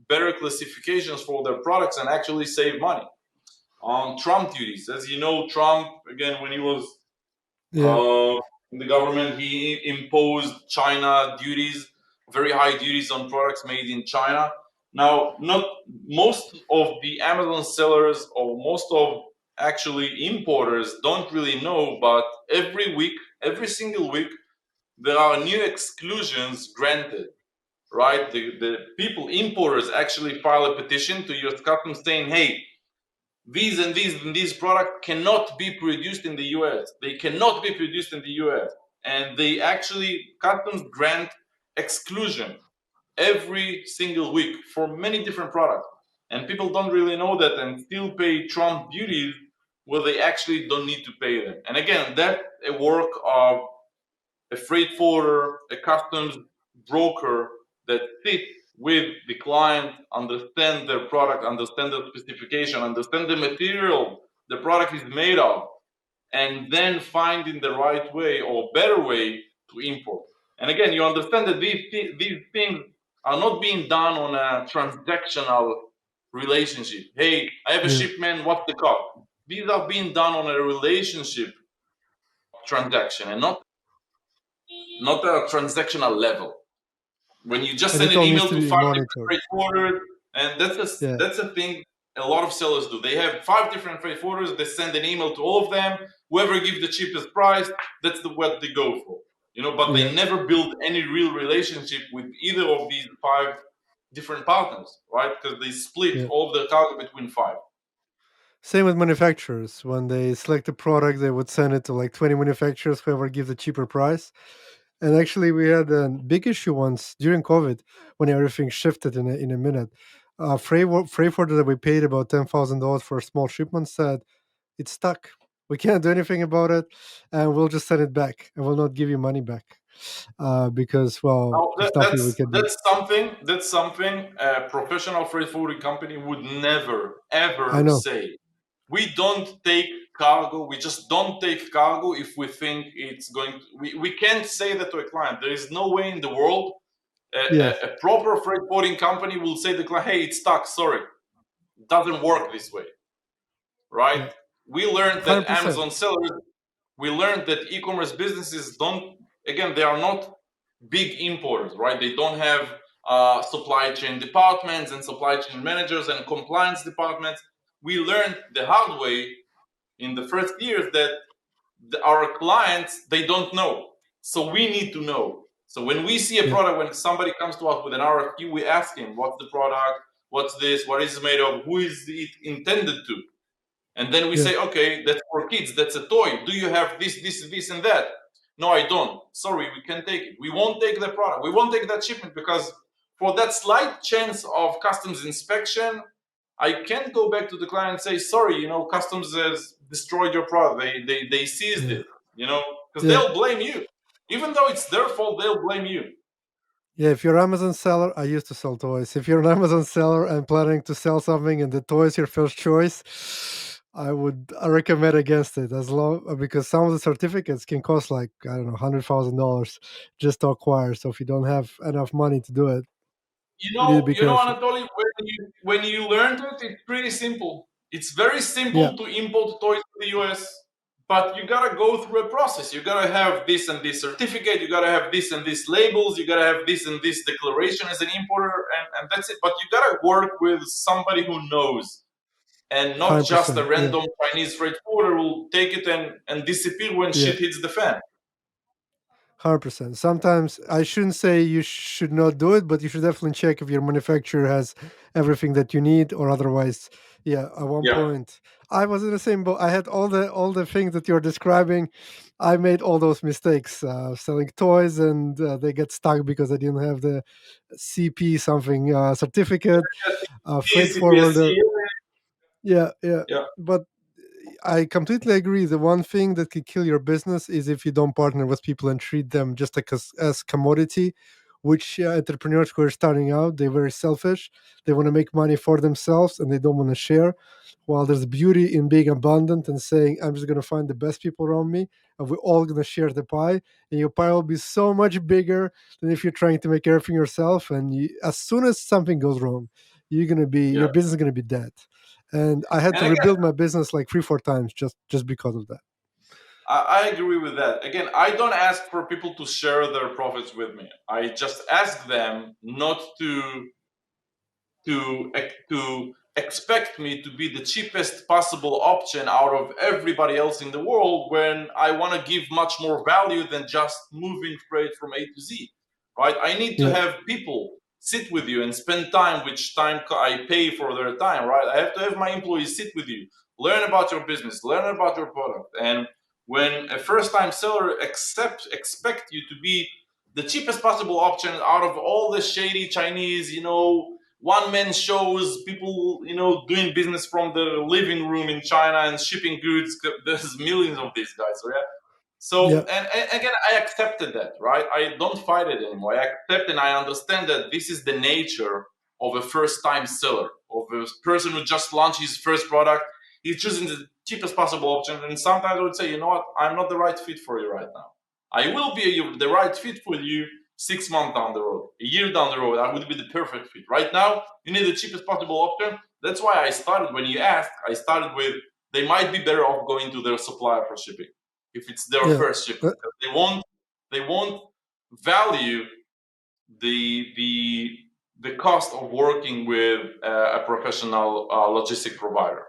better classifications for their products and actually save money. On Trump duties, as you know, Trump, again, when he was Yeah. in the government, he imposed China duties, very high duties on products made in China. Now, not most of the Amazon sellers or most of actually importers don't really know, but every week, every single week, there are new exclusions granted, right? The people, importers, actually file a petition to US Customs saying, hey, these and these and these products cannot be produced in the US. They cannot be produced in the US. And they actually, customs grant exclusion every single week for many different products. And people don't really know that and still pay Trump duties where they actually don't need to pay them. And again, that's a work of a freight forwarder, a customs broker that sit with the client, understand their product, understand the specification, understand the material the product is made of, and then finding the right way or better way to import. And again, you understand that these things are not being done on a transactional relationship. Hey, I have a Yeah. shipment, what's the cost? These are being done on a relationship transaction and not a transactional level. When you just And send it an all needs email to to be 5 different monitored. freight forwarders, and Yeah. that's a thing a lot of sellers do. They have 5 different freight forwarders. They send an email to all of them. Whoever gives the cheapest price, that's what they go for. But Yeah. they never build any real relationship with either of these 5 different partners, right? Because they split Yeah. all of their cargo between 5. Same with manufacturers. When they select a product, they would send it to like 20 manufacturers, whoever gives a cheaper price. And actually, we had a big issue once during COVID when everything shifted in a minute. Freight forwarder that we paid about $10,000 for a small shipment said, it's stuck. We can't do anything about it, and we'll just send it back, and we'll not give you money back because, well, Now, there's nothing we can do. that's something a professional freight forwarding company would never I ever know. say. We don't take cargo. We just don't take cargo if we think it's going. We can't say that to a client. There is no way in the world Yes. a proper freight forwarding company will say to the client, "Hey, it's stuck. Sorry, it doesn't work this way." Right? Yeah. We learned that 100%. Amazon sellers. We learned that e-commerce businesses don't. Again, they are not big importers, right? They don't have supply chain departments and supply chain managers and compliance departments. We learned the hard way in the first years that our clients they don't know, so we need to know. So when we see a Yeah. product, when somebody comes to us with an RFQ, we ask him, "What's the product? What's this? What is it made of? Who is it intended to?" And then we Yeah. say, okay, that's for kids. That's a toy. Do you have this, and that? No, I don't. Sorry, we can't take it. We won't take the product. We won't take that shipment because for that slight chance of customs inspection, I can't go back to the client and say, sorry, customs has destroyed your product. They seized Yeah. it, because Yeah. they'll blame you. Even though it's their fault, they'll blame you. Yeah, if you're an Amazon seller, I used to sell toys. If you're an Amazon seller and planning to sell something and the toy is your first choice, I recommend against it as long because some of the certificates can cost like I don't know $100,000 just to acquire. So if you don't have enough money to do it, you need to be careful. Anatoly, when you learned it, it's pretty simple. It's very Yeah, simple to import toys to the US. but you gotta go through a process. You gotta have this and this certificate. You gotta have this and this labels. You gotta have this and this declaration as an importer, and that's it. But you gotta work with somebody who knows, and not just a 100%. Yeah. random Chinese freight forwarder who will take it and disappear when Yeah. shit hits the fan. 100%. Sometimes I shouldn't say you should not do it, but you should definitely check if your manufacturer has everything that you need, or otherwise, yeah. At one Yeah, point, I was in the same boat. I had all the things that you're describing. I made all those mistakes selling toys, and they get stuck because I didn't have the CP something certificate, freight forwarder. CPSC. Yeah, yeah. Yeah, But I completely agree. The one thing that could kill your business is if you don't partner with people and treat them just like as commodity, which entrepreneurs who are starting out, they're very selfish. They want to make money for themselves and they don't want to share. While there's beauty in being abundant and saying, I'm just going to find the best people around me and we're all going to share the pie. And your pie will be so much bigger than if you're trying to make everything yourself. And as soon as something goes wrong, your yeah. business is going to be dead. And I had And to again, rebuild my business like 3 4 times just because of that. I agree with that. Again, I don't ask for people to share their profits with me. I just ask them not to expect me to be the cheapest possible option out of everybody else in the world when I want to give much more value than just moving freight from A to Z. Right? I need to Yeah, have people sit with you and spend time, which time I pay for their time. Right? I have to have my employees sit with you, learn about your business, learn about your product, and when a first-time seller expect you to be the cheapest possible option out of all the shady Chinese, one man shows, people, doing business from the living room in China and shipping goods. There's millions of these guys, right? So, yeah, and again, I accepted that, right? I don't fight it anymore. I accept and I understand that this is the nature of a first time seller, of a person who just launched his first product. He's choosing the cheapest possible option. And sometimes I would say, you know what, I'm not the right fit for you right now. I will be the right fit for you 6 months down the road, a year down the road. I would be the perfect fit. Right now, you need the cheapest possible option. That's why I started, when you asked, I started with they might be better off going to their supplier for shipping if it's their yeah. first shipment. They won't value the the cost of working with a professional logistic provider.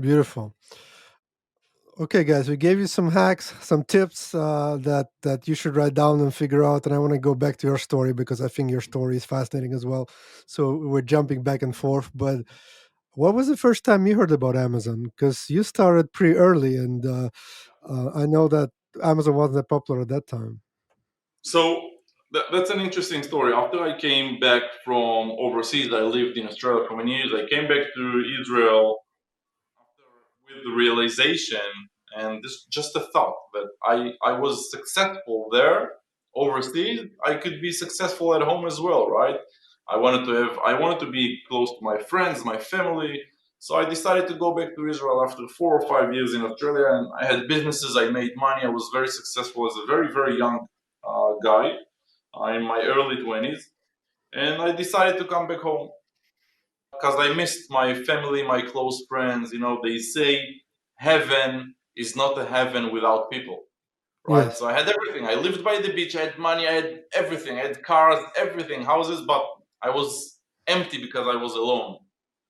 Beautiful. Okay, guys, we gave you some hacks, some tips that you should write down and figure out. And I want to go back to your story because I think your story is fascinating as well. So we're jumping back and forth. But what was the first time you heard about Amazon? Because you started pretty early, and I know that Amazon wasn't that popular at that time. So that's an interesting story. After I came back from overseas, I lived in Australia for many years. I came back to Israel with the realization and this just a thought that I was successful there overseas. I could be successful at home as well, right? I wanted to be close to my friends, my family. So I decided to go back to Israel after 4 or 5 years in Australia, and I had businesses. I made money. I was very successful as a very very young guy in my early 20s, and I decided to come back home because I missed my family, my close friends. They say heaven is not a heaven without people, right? Yes. So I had everything. I lived by the beach. I had money. I had everything. I had cars, everything, houses, but I was empty because I was alone.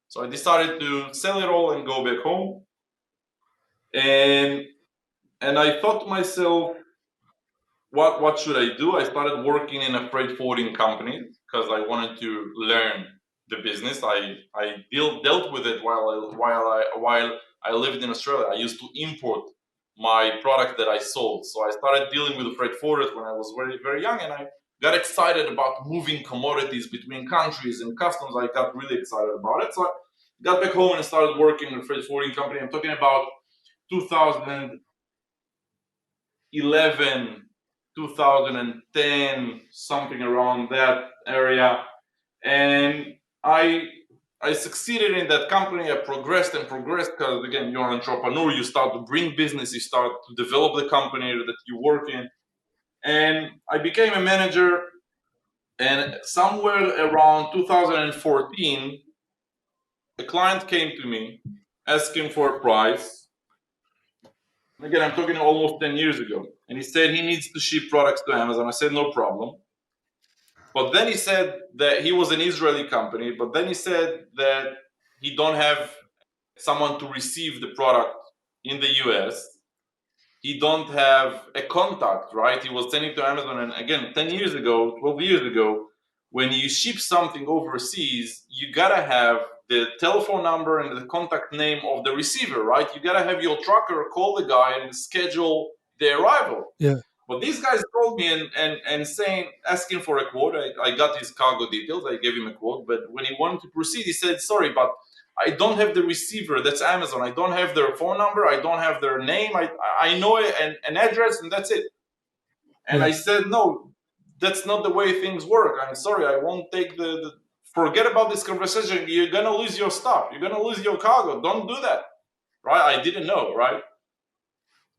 So I decided to sell it all and go back home. And I thought to myself, what should I do? I started working in a freight forwarding company because I wanted to learn the business. I dealt with it while I lived in Australia. I used to import my product that I sold. So I started dealing with the freight forwarders when I was very very young, and I got excited about moving commodities between countries and customs. I got really excited about it. So I got back home and started working in a freight forwarding company. I'm talking about 2000 11, 2010, something around that area. And I I succeeded in that company. I progressed and progressed because again, you're an entrepreneur. You start to bring business. You start to develop the company that you work in. And I became a manager. And somewhere around 2014, a client came to me asking for a price. Again, I'm talking almost 10 years ago. And he said he needs to ship products to Amazon. I said, no problem. But then he said that he was an Israeli company, but then he said that he don't have someone to receive the product in the US. He don't have a contact, right? He was sending to Amazon. And again, 10 years ago, 12 years ago, when you ship something overseas, you gotta have the telephone number and the contact name of the receiver, right? You gotta have your trucker call the guy and schedule the arrival. Yeah. But these guys called me and saying, asking for a quote. I got his cargo details. I gave him a quote. But when he wanted to proceed, he said, sorry, but I don't have the receiver. That's Amazon. I don't have their phone number. I don't have their name. I know an address and that's it. And Yeah. I said, no, that's not the way things work. I'm sorry. I won't take the forget about this conversation. You're going to lose your stuff. You're going to lose your cargo. Don't do that. Right? I didn't know. Right?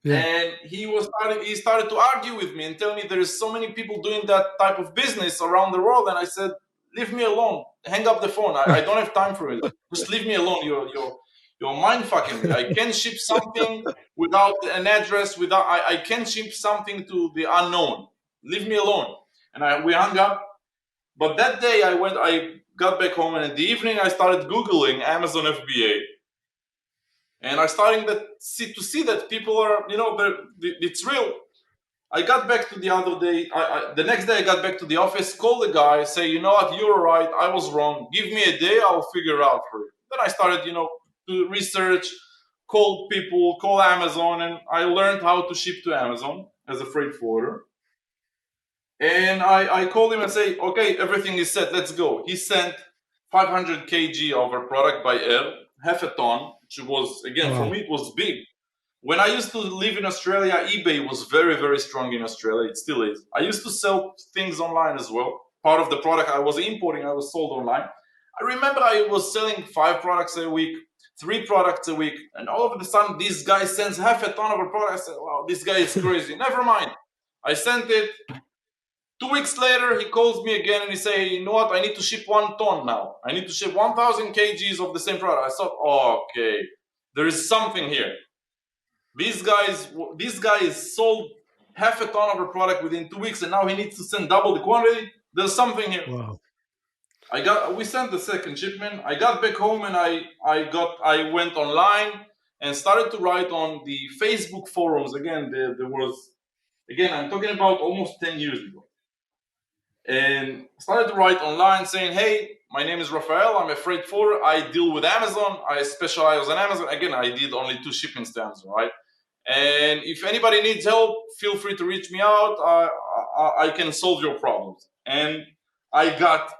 Yeah. And he started to argue with me and tell me there is so many people doing that type of business around the world. And I said, leave me alone. Hang up the phone. I don't have time for it. Just leave me alone. You're mind fucking me. I can ship something without an address. I can ship something to the unknown. Leave me alone. And we hung up. But that day I got back home, and in the evening I started Googling Amazon FBA. And I starting to see that people are, it's real. I got back to the other day. The next day I got back to the office, call the guy, say, you know what, you're right, I was wrong. Give me a day, I'll figure out for you. Then I started, to research, call people, call Amazon, and I learned how to ship to Amazon as a freight forwarder. And I called him and say, okay, everything is set, let's go. He sent 500 kg of our product by air, half a ton, which was, again, for Wow. me, it was big. When I used to live in Australia, eBay was very, very strong in Australia. It still is. I used to sell things online as well. Part of the product I was importing, I was sold online. I remember I was selling 5 products a week, 3 products a week, and all of a sudden, this guy sends half a ton of a product. I said, wow, this guy is crazy. Never mind. I sent it. 2 weeks later, he calls me again and he say, you know what? I need to ship 1 ton now. I need to ship 1,000 kgs of the same product. I thought, okay, there is something here. This guy is sold half a ton of a product within 2 weeks, and now he needs to send double the quantity. There's something here. Wow. We sent the second shipment. I got back home and I went online and started to write on the Facebook forums. Again, I'm talking about almost 10 years ago. And started to write online saying, hey, my name is Refael. I'm a freight forwarder. I deal with Amazon. I specialize on Amazon. Again, I did only 2 shipments to Amazon, right? And if anybody needs help, feel free to reach me out. I can solve your problems. And I got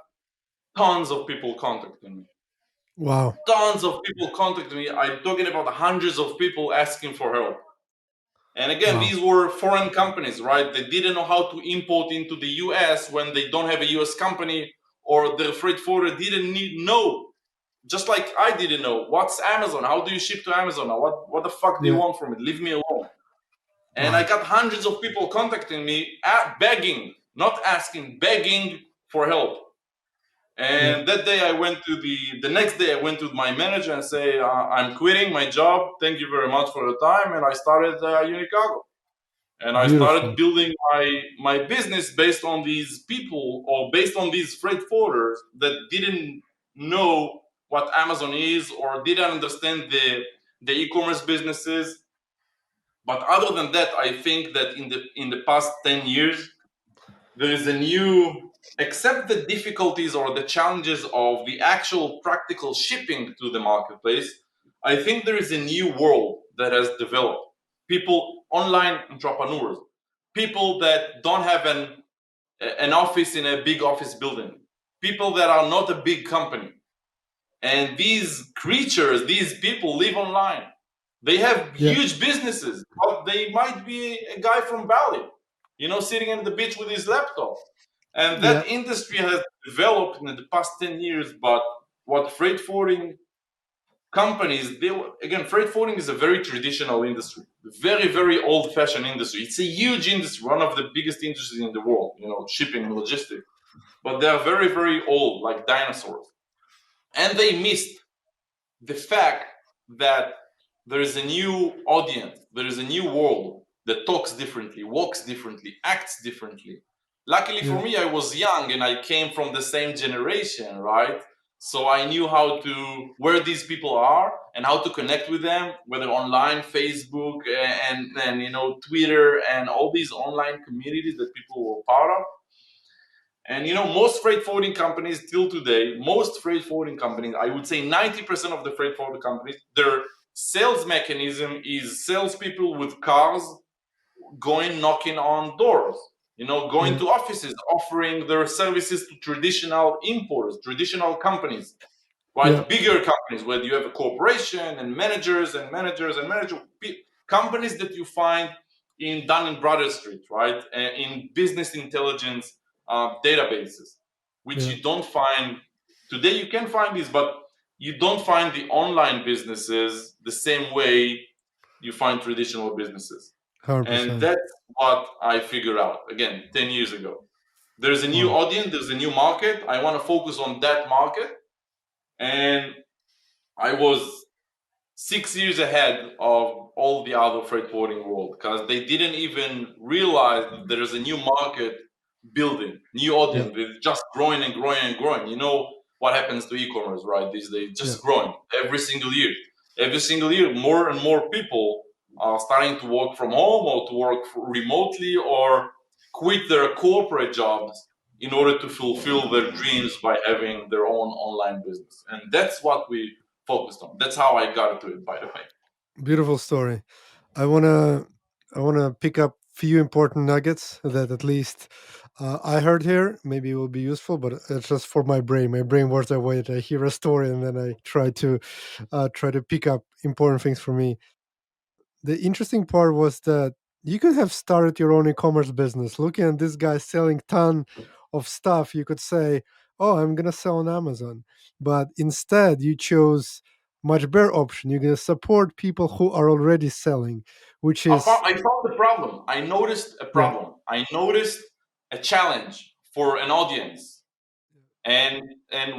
tons of people contacting me. Wow. Tons of people contacting me. I'm talking about hundreds of people asking for help. And again, Wow. these were foreign companies, right? They didn't know how to import into the US when they don't have a US company, or their freight forwarder didn't know. Just like I didn't know. What's Amazon? How do you ship to Amazon? What the fuck do you Yeah. want from it? Leave me alone. And I Wow. got hundreds of people contacting me, begging, not asking, begging for help. Yeah. And that day I went to the next day I went to my manager and say, I'm quitting my job. Thank you very much for the time. And I started Unicargo. And I started Beautiful. building my business based on these people, or based on these freight forwarders that didn't know what Amazon is, or didn't understand the e-commerce businesses. But other than that, I think that in the past 10 years, there is a new, except the difficulties or the challenges of the actual practical shipping to the marketplace, I think there is a new world that has developed. People, online entrepreneurs, people that don't have an office in a big office building, people that are not a big company. And these creatures, these people live online. They have Yeah. huge businesses, but they might be a guy from Bali, sitting on the beach with his laptop. And Yeah. that industry has developed in the past 10 years. But what freight forwarding companies, again, freight forwarding is a very traditional industry, very, very old fashioned industry. It's a huge industry, one of the biggest industries in the world, shipping and logistics. But they are very, very old, like dinosaurs. And they missed the fact that there is a new audience. there is a new world that talks differently, walks differently, acts differently. Luckily for Yeah. me, I was young and I came from the same generation, right? So I knew how to where these people are and how to connect with them, whether online, Facebook, and Twitter and all these online communities that people were part of. And most freight forwarding companies till today, most freight forwarding companies, I would say 90% of the freight forwarding companies, their sales mechanism is salespeople with cars going knocking on doors, going Yeah. to offices, offering their services to traditional importers, traditional companies, Yeah. right? Bigger companies where you have a corporation and managers and managers and managers, companies that you find in Dun and Brothers Street, right? In business intelligence databases, which Yeah. you don't find today. You can find these, but you don't find the online businesses the same way you find traditional businesses. And 100%. that's what I figured out again 10 years ago. There's a new Wow. audience, there's a new market. I want to focus on that market. And I was 6 years ahead of all the other freight forwarding world because they didn't even realize that there is a new market building, new Yeah. audience. It's just growing and growing and growing. You know what happens to e-commerce, right? These days, Yeah. just growing every single year. Every single year, more and more people are starting to work from home or to work remotely or quit their corporate jobs in order to fulfill their dreams by having their own online business. And that's what we focused on. That's how I got into it, by the way. Beautiful story. I wanna I wanna pick up few important nuggets that at least I heard here. Maybe it will be useful, but it's just for my brain. My brain works that way. That I hear a story and then I try to pick up important things for me. The interesting part was that you could have started your own e-commerce business. Looking at this guy selling ton of stuff, you could say, "Oh, I'm gonna sell on Amazon," but instead you chose much better option. You're gonna support people who are already selling, which is I found the problem. I noticed a yeah, problem. I noticed a challenge for an audience. And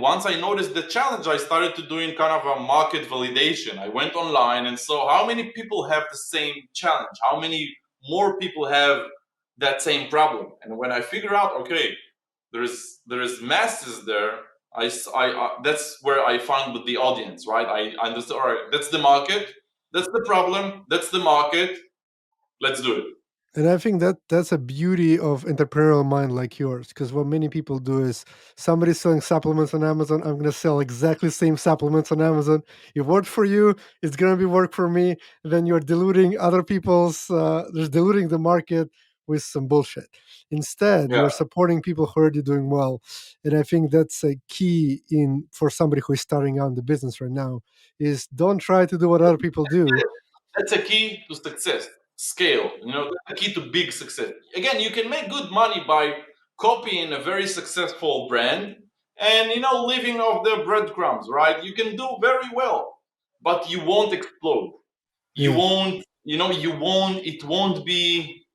once I noticed the challenge, I started to doing kind of a market validation. I went online and saw how many people have the same challenge, how many more people have that same problem. And when I figure out, okay, there is masses there. That's where I found with the audience, right? I understood. All right, that's the market. That's the problem. That's the market. Let's do it. and I think that that's a beauty of entrepreneurial mind like yours. Because what many people do is somebody's selling supplements on Amazon. I'm gonna sell exactly the same supplements on Amazon. It worked for you. It's gonna be work for me. Then you're diluting other people's. There's diluting the market with some bullshit. Instead, Yeah, you're supporting people who are already doing well, and I think that's a key in for somebody who is starting out in the business right now. Is don't try to do what other people do. that's a key to success. Scale. That's a key to big success. Again, you can make good money by copying a very successful brand and living off their breadcrumbs, right? You can do very well, but you won't explode. You Yeah, won't. You won't. It won't be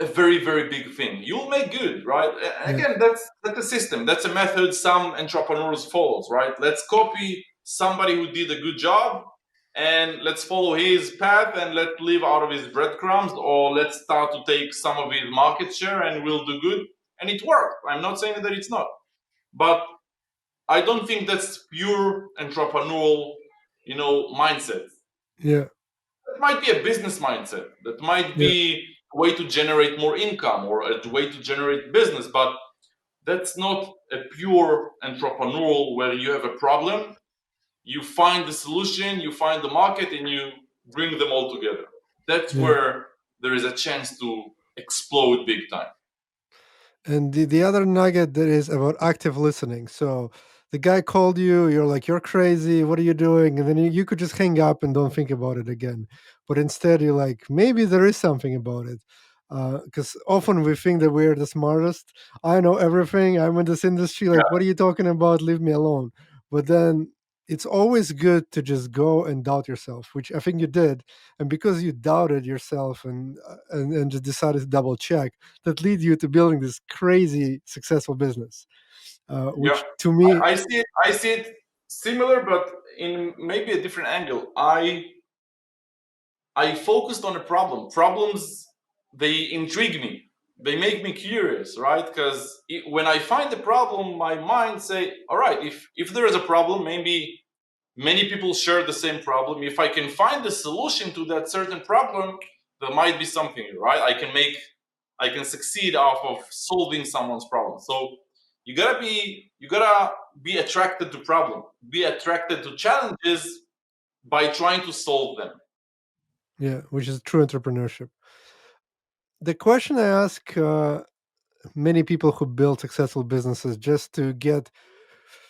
a very very big thing. You'll make good, right? yeah, Again, that's a system. That's a method some entrepreneurs follows, right? Let's copy somebody who did a good job, and let's follow his path, and let's live out of his breadcrumbs, or let's start to take some of his market share, and we'll do good. And it worked. I'm not saying that it's not, but I don't think that's pure entrepreneurial, mindset. yeah, That might be a business mindset. That might yeah, be a way to generate more income or a way to generate business, but that's not a pure entrepreneurial where you have a problem, you find the solution, you find the market, and you bring them all together. That's yeah. where there is a chance to explode big time. And the other nugget that is about active listening. So the guy called you, you're like, you're crazy. What are you doing? And then you could just hang up and don't think about it again. But instead, you're like, maybe there is something about it. Because often we think that we're the smartest. I know everything. I'm in this industry. Like, what are you talking about? Leave me alone. But then it's always good to just go and doubt yourself, which I think you did. And because you doubted yourself and just decided to double check, that lead you to building this crazy successful business, Yeah, which to me, I see it. I see it similar, but in maybe a different angle. I focused on a problem. Problems, they intrigue me. They make me curious, right? Because when I find a problem, my mind say, all right, if there is a problem, maybe many people share the same problem. If I can find the solution to that certain problem, there might be something, right? I can succeed off of solving someone's problem. So you gotta be attracted to problem, be attracted to challenges by trying to solve them. Yeah, which is true entrepreneurship. The question I ask many people who build successful businesses just to get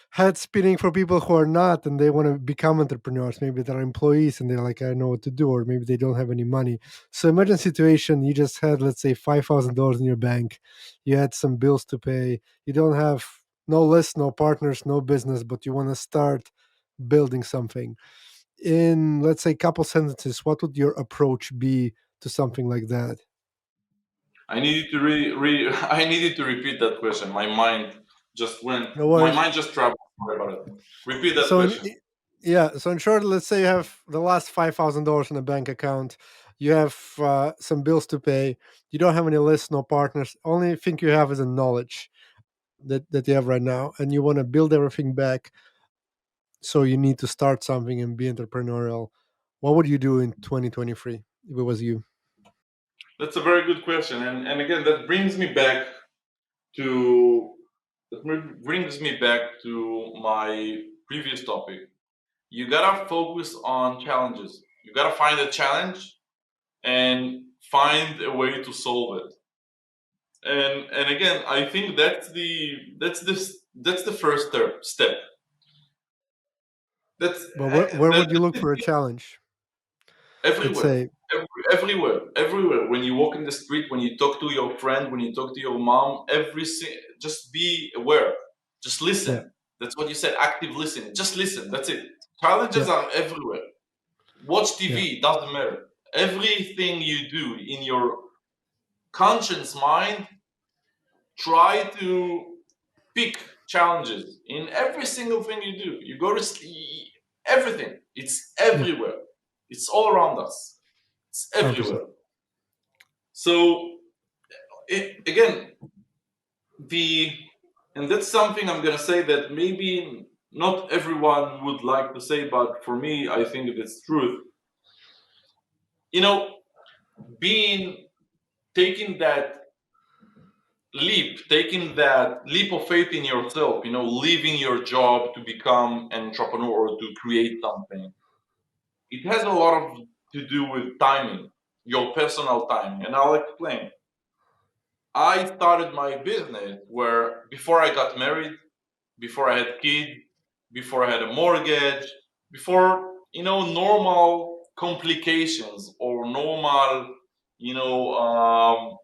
head spinning for people who are not and they want to become entrepreneurs. Maybe they're employees and they're like, I know what to do, or maybe they don't have any money. So imagine a situation you just had, let's say, $5,000 in your bank. You had some bills to pay. You don't have no list, no partners, no business, but you want to start building something. In, let's say, couple sentences, what would your approach be to something like that? I needed to I needed to repeat that question. My mind just went. No My worries. mind just traveled. Sorry about it. Repeat that So question. yeah, so in short, let's say you have the last $5,000 in a bank account. You have some bills to pay. You don't have any lists, no partners. Only thing you have is a knowledge that you have right now, and you want to build everything back. So you need to start something and be entrepreneurial. What would you do in 2023 if it was you? That's a very good question, and again, that brings me back to my previous topic. You gotta focus on challenges. You gotta find a challenge and find a way to solve it. And again, I think that's the first step. That's But where would you look that for a challenge? Let's everywhere. say, Everywhere. When you walk in the street, when you talk to your friend, when you talk to your mom, just be aware. Just yeah, listen. That's what you said. Active listening. Just listen. That's it. Challenges yeah, are everywhere. Watch yeah, TV. Doesn't matter. Everything you do in your conscious mind, try to pick challenges in every single thing you do. You go to sleep. Everything. It's yeah, everywhere. It's all around us. It's 100%. everywhere. So again, the and that's something I'm gonna say that maybe not everyone would like to say, but for me, I think it's truth. You know, being taking taking that leap of faith in yourself, leaving your job to become an entrepreneur or to create something. It has a lot of to do with timing, your personal timing, and I'll explain. I started my business where before I got married, before I had kids, before I had a mortgage, before normal complications or normal you know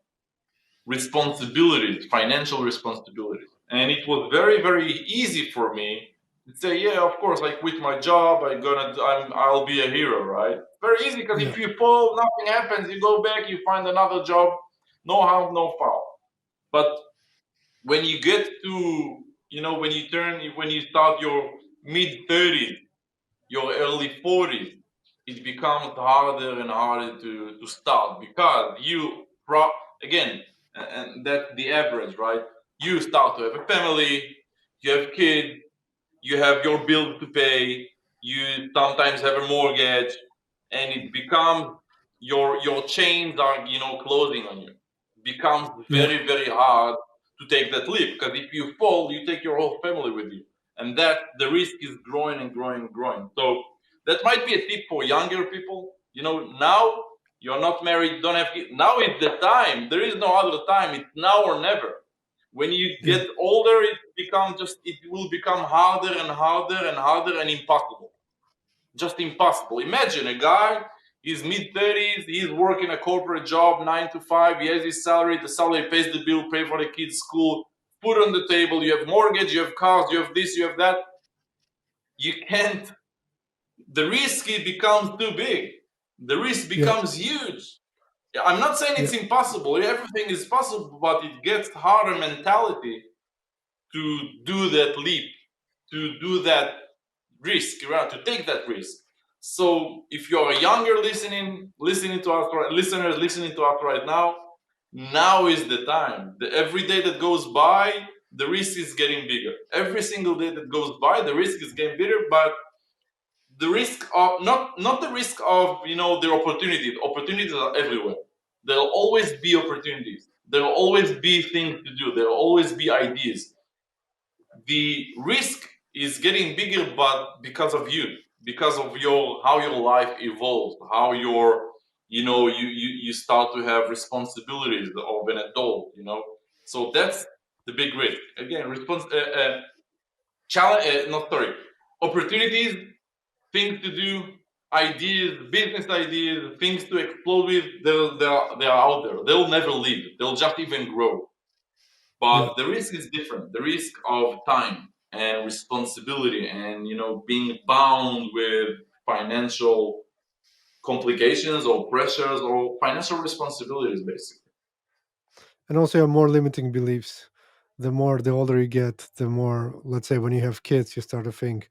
responsibilities, financial responsibilities, and it was very very easy for me to say, yeah, of course, I quit my job. I'll be a hero, right? Very easy because Yeah, if you fall, nothing happens. You go back, you find another job, no harm, no foul. But when you get to when you start your mid 30s, your early 40s, it becomes harder and harder to start because again, and that's the average, right? You start to have a family, you have kids, you have your bills to pay, you sometimes have a mortgage, and it becomes your chains are closing on you. It becomes yeah, very very hard to take that leap because if you fall, you take your whole family with you, and that the risk is growing and growing and growing. So that might be a tip for younger people. Now you're not married, you don't have kids. Now is the time. There is no other time. It's now or never. When you yeah, get older, it will become harder and harder and harder and impossible. Just impossible. Imagine a guy, he's mid 30s, he's working a corporate job, 9 to 5, he has his salary, the salary pays the bill, pay for the kids' school, put on the table, you have mortgage, you have cars, you have this, you have that. You can't, the risk it becomes too big. The risk yeah, becomes huge. I'm not saying yeah, it's impossible, everything is possible, but it gets harder mentality to do that leap, to do that risk, right? To take that risk. So if you're a younger listening to us, listeners listening to us right now, now is the time. Every day that goes by, the risk is getting bigger. Every single day that goes by, the risk is getting bigger. But the risk of not the risk of the opportunities. Opportunities are everywhere. There'll always be opportunities. There'll always be things to do. There'll always be ideas. The risk is getting bigger, but because of you, because of your how your life evolves, how your you start to have responsibilities of an adult. So that's the big risk. Again, challenge. Not sorry, opportunities, things to do, ideas, business ideas, things to explode with. They're out there. They'll never leave. They'll just even grow. Yeah. But the risk is different. The risk of time and responsibility, and being bound with financial complications or pressures or financial responsibilities, basically. And also you have more limiting beliefs. The older you get, the more, let's say when you have kids, you start to think,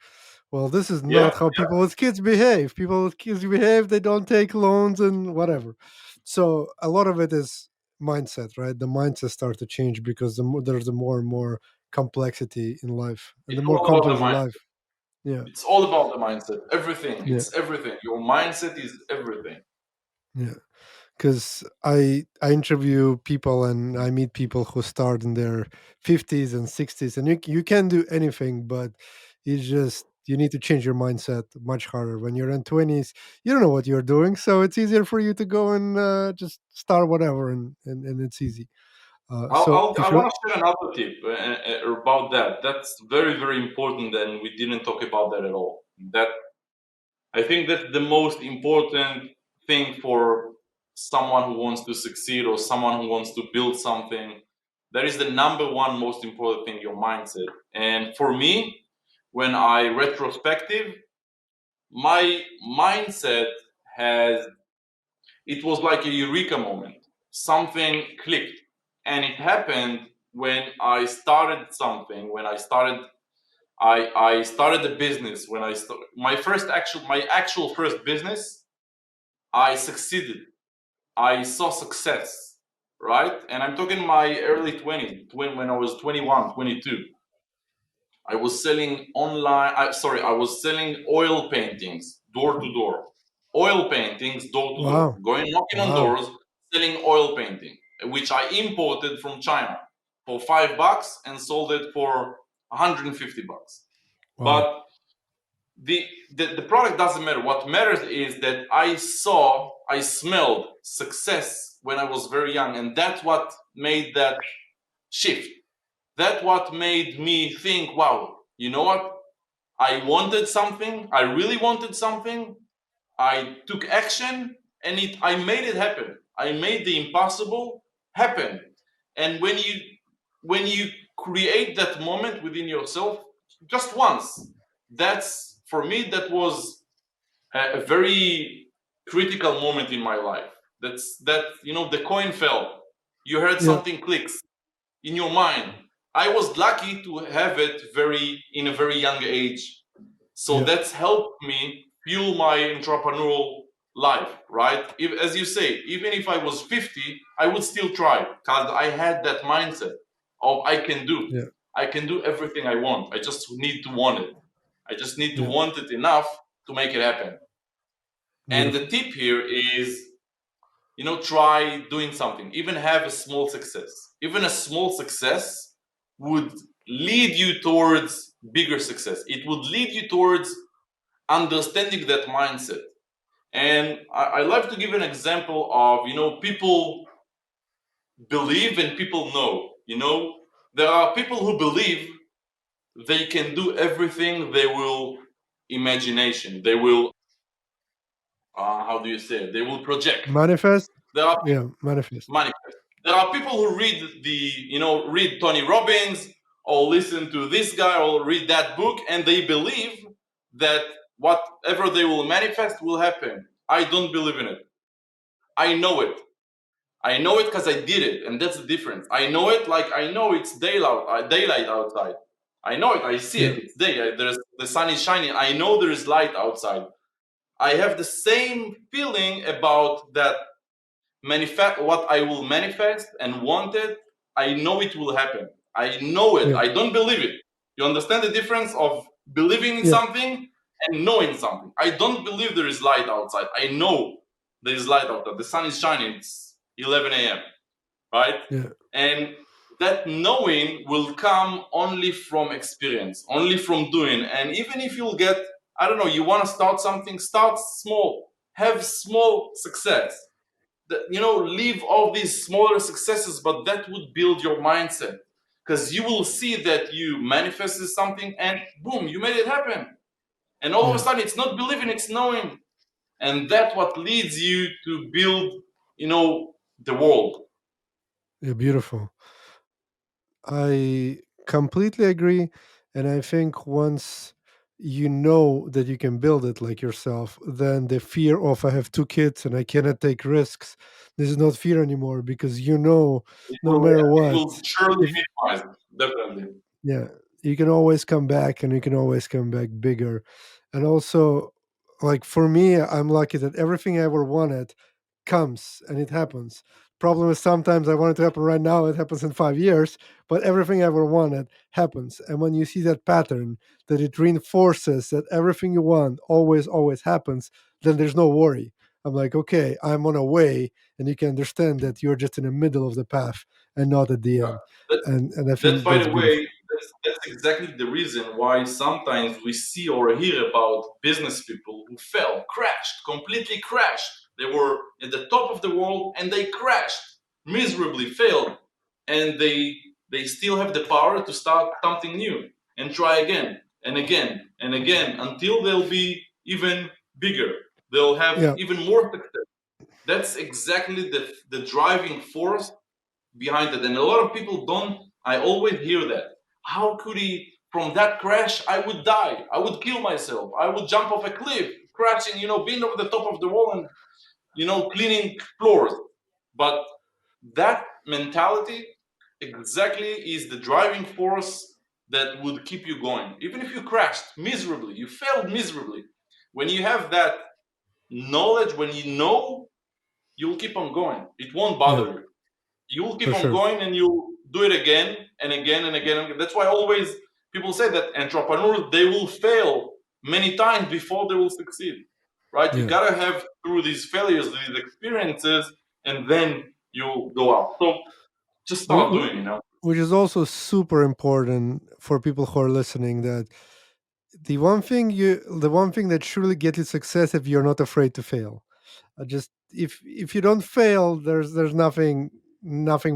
well, this is Yeah, not how people with kids behave. People with kids behave, they don't take loans and whatever. So a lot of it is mindset, right? The mindset starts to change because there's a more and more complexity in life. And the it's more all about complex the the mindset. life, yeah, It's all about the mindset. Everything. yeah, It's everything. Your mindset is everything. yeah. Because I interview people and I meet people who start in their 50s and 60s, and you can do anything, but it's just you need to change your mindset much harder. When you're in 20s, you don't know what you're doing, so it's easier for you to go and just start whatever, and it's easy. So I if you're want to share another tip about that. That's very, very important, and we didn't talk about that at all. That I think that's the most important thing for someone who wants to succeed or someone who wants to build something. That is the number one most important thing, your mindset. And for me, when I retrospective, my mindset has it was like a eureka moment. Something clicked. And it happened when I started something, when I started a business, when my actual first business, I succeeded. I saw success, right? And I'm talking my early 20s, when I was 21, 22. I was selling online. I was selling oil paintings door to door. Oil paintings door to door. wow, Going knocking on wow, doors, selling oil painting, which I imported from China for $5 and sold it for $150. wow, But the product doesn't matter. What matters is that I smelled success when I was very young, and that's what made that shift. That's what made me think, wow, you know what? I wanted something. I really wanted something. I took action, and I made it happen. I made the impossible happen. And when you create that moment within yourself just once, that's for me that was a very critical moment in my life. That the coin fell. You heard yeah, something clicks in your mind. I was lucky to have it very in a very young age, so yeah, that's helped me fuel my entrepreneurial life, right? As you say, even if I was 50, I would still try because I had that mindset of yeah, I can do everything I want. I just need to want it. I just need to yeah. want it enough to make it happen. And the Beautiful. tip here is, try doing something, even have a small success. Even a small success would lead you towards bigger success. It would lead you towards understanding that mindset. And I like to give an example of, people believe and people know. There are people who believe they can do everything they will imagination. They will, how do you say it? They will project. Manifest. There are Yeah, manifest. manifest. There are people who read Tony Robbins or listen to this guy or read that book, and they believe that whatever they will manifest will happen. I don't believe in it. I know it. I know it because I did it, and that's the difference. I know it like I know it's daylight outside. I know it. I see Yeah, it. It's day. There's the sun is shining. I know there is light outside. I have the same feeling about that what I will manifest and want it. I know it will happen. I know it. Yeah. I don't believe it. You understand the difference of believing in Yeah. something and knowing something? I don't believe there is light outside. I know there is light outside. The sun is shining. It's 11 a.m., right? Yeah. And that knowing will come only from experience, only from doing. And even if you'll get, I don't know, you want to start something, start small, have small success. Leave all these smaller successes, but that would build your mindset because you will see that you manifested something and boom, you made it happen. And all of a Yeah. sudden, it's not believing, it's knowing. And that's what leads you to build, the world. Yeah. Beautiful. I completely agree. And I think once you know that you can build it like yourself, then the fear of I have two kids and I cannot take risks, this is not fear anymore because you know It no will, matter it will what, surely if minimize it, definitely. yeah, you can always come back and you can always come back bigger. And also, like for me, I'm lucky that everything I ever wanted comes and it happens. Problem is sometimes I want it to happen right now, it happens in 5 years, but everything I ever wanted happens. And when you see that pattern, that it reinforces that everything you want always happens, then there's no worry. I'm like, okay, I'm on a way, and you can understand that you're just in the middle of the path and not at the Yeah. end. That, And I that's, think by that's the way, beautiful. that's exactly the reason why sometimes we see or hear about business people who fell, crashed, completely crashed. They were at the top of the world and they crashed, miserably failed, and they still have the power to start something new and try again and again and again until they'll be even bigger. They'll have Yeah. even more success. That's exactly the driving force behind it. And a lot of people don't, I always hear that. How could he, from that crash, I would die. I would kill myself. I would jump off a cliff, crashing, being over the top of the wall and, cleaning floors. But that mentality exactly is the driving force that would keep you going. Even if you crashed miserably, you failed miserably. When you have that knowledge, when you know, you'll keep on going. It won't Yeah, bother you. You'll keep for on sure. going and you'll do it again and again and again. And again. That's why always people say that entrepreneurs, they will fail many times before they will succeed, right? You Yeah. gotta have through these failures, these experiences, and then you'll go out. So just Wh- start wh- doing. Which is also super important for people who are listening, that the one thing that truly gets you success, if you're not afraid to fail. Just if you don't fail, there's nothing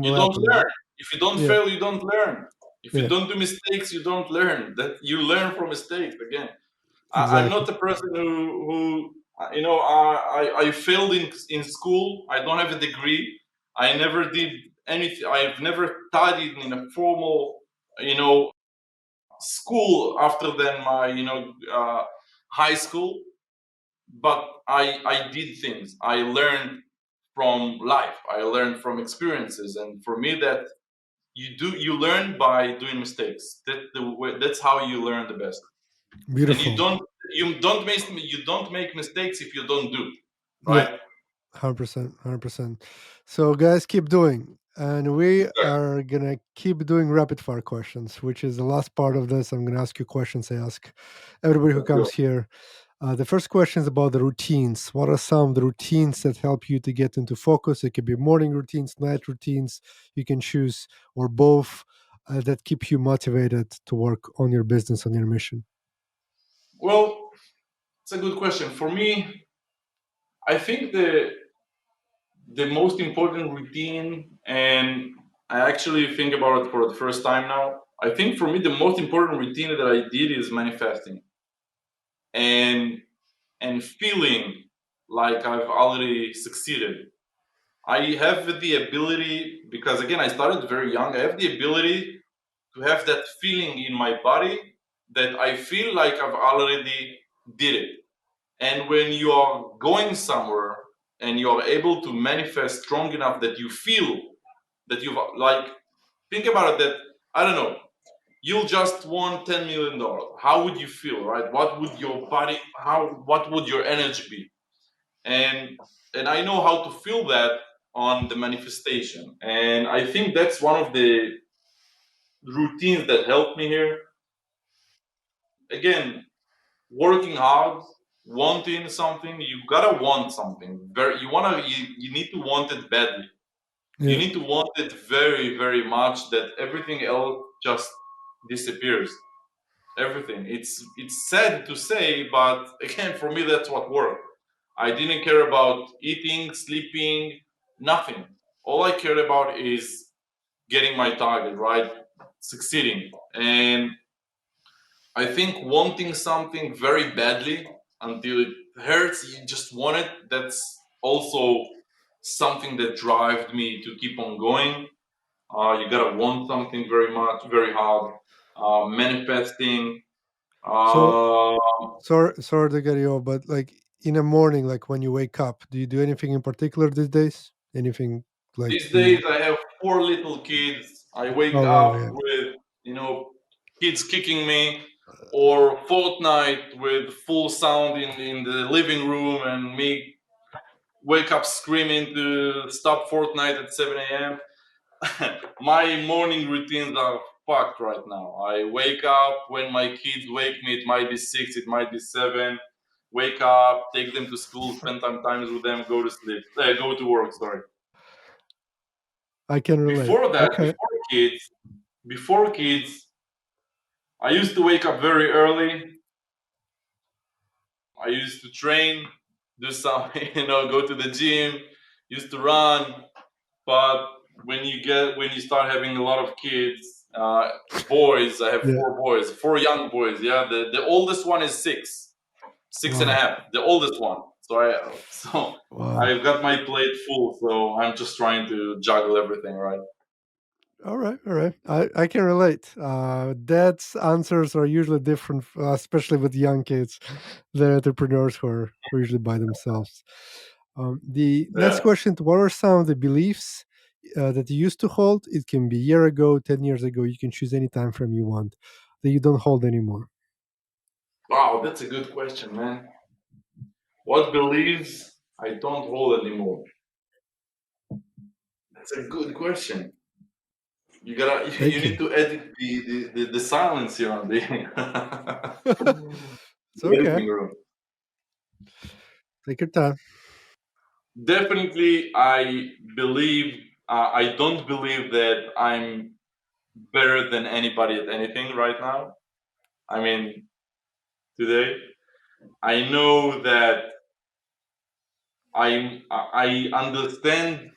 You will don't happen. learn. If you don't Yeah. fail, you don't learn. If you Yeah. don't do mistakes, you don't learn. That you learn from mistakes again. I'm Exactly. not a person who I failed in school. I don't have a degree. I never did anything. I've never studied in a formal, you know, school after then my, high school. But I did things. I learned from life. I learned from experiences, and for me, that you learn by doing mistakes. That's how you learn the best. And you Beautiful. don't make mistakes if you don't do, Yeah. right? 100%. 100%. So guys, keep doing. And we Exactly. are gonna keep doing rapid fire questions, which is the last part of this. I'm gonna ask you questions I ask everybody who Let's go. comes here. The first question is about the routines. What are some of the routines that help you to get into focus? It could be morning routines, night routines. You can choose, or both, that keep you motivated to work on your business, on your mission. Well, it's a good question. For me, I think the most important routine, and I actually think about it for the first time now. I think for me the most important routine that I did is manifesting and feeling like I've already succeeded. I have the ability, because again I started very young. I have the ability to have that feeling in my body that I feel like I've already did it. And when you are going somewhere and you are able to manifest strong enough that you feel that you've, like, think about it, that I don't know, you'll just won $10 million. How would you feel, right? What would your body? What would your energy be? And I know how to feel that on the manifestation, and I think that's one of the routines that helped me here. Again, working hard, wanting something, you gotta want something. You need to want it badly. You Yeah. need to want it very, very much that everything else just disappears. Everything. It's sad to say, but again, for me, that's what worked. I didn't care about eating, sleeping, nothing. All I cared about is getting my target right, succeeding. And I think wanting something very badly until it hurts, you just want it. That's also something that drives me to keep on going. You gotta want something very much, very hard. Manifesting. So Uh, sorry to get you off, but like in the morning, like when you wake up, do you do anything in particular these days? Anything like these days, you? I have four little kids. I wake Oh wow, up yeah, with kids kicking me, or Fortnite with full sound in the living room, and me wake up screaming to stop Fortnite at 7 a.m. My morning routines are fucked right now. I wake up when my kids wake me. It might be 6, it might be 7. Wake up, take them to school, spend some time with them, go to sleep, go to work. Sorry. I can relate. Before that, Okay. before kids, I used to wake up very early. I used to train, do some, go to the gym, used to run. But when you start having a lot of kids, boys, I have Yeah. four boys, four young boys. Yeah, the oldest one is six and a Wow. half, the oldest one. So Wow. I've got my plate full. So I'm just trying to juggle everything, right? All right. All right. I can relate. Dad's answers are usually different, especially with young kids. They're entrepreneurs who are usually by themselves. The next Yeah. question: what are some of the beliefs that you used to hold? It can be a year ago, 10 years ago. You can choose any time frame you want that you don't hold anymore. Wow, that's a good question, man. What beliefs I don't hold anymore? That's a good question. You gotta you Thank need you. to edit the silence here on the It's okay. editing room. Take your time. Definitely, I don't believe that I'm better than anybody at anything right now. I mean, today I know that I understand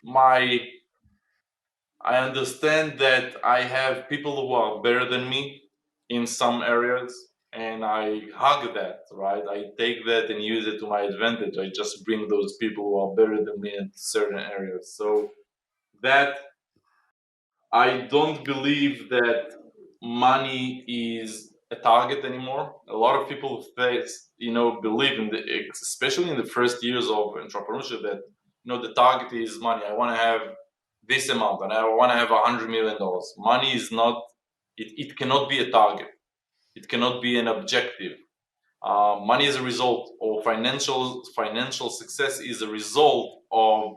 I understand that I have people who are better than me in some areas, and I hug that, right? I take that and use it to my advantage. I just bring those people who are better than me in certain areas. So that I don't believe that money is a target anymore. A lot of people believe in especially in the first years of entrepreneurship that the target is money. I want to have this amount, and I want to have $100 million. Money is not. It cannot be a target. It cannot be an objective. Money is a result, or financial success is a result of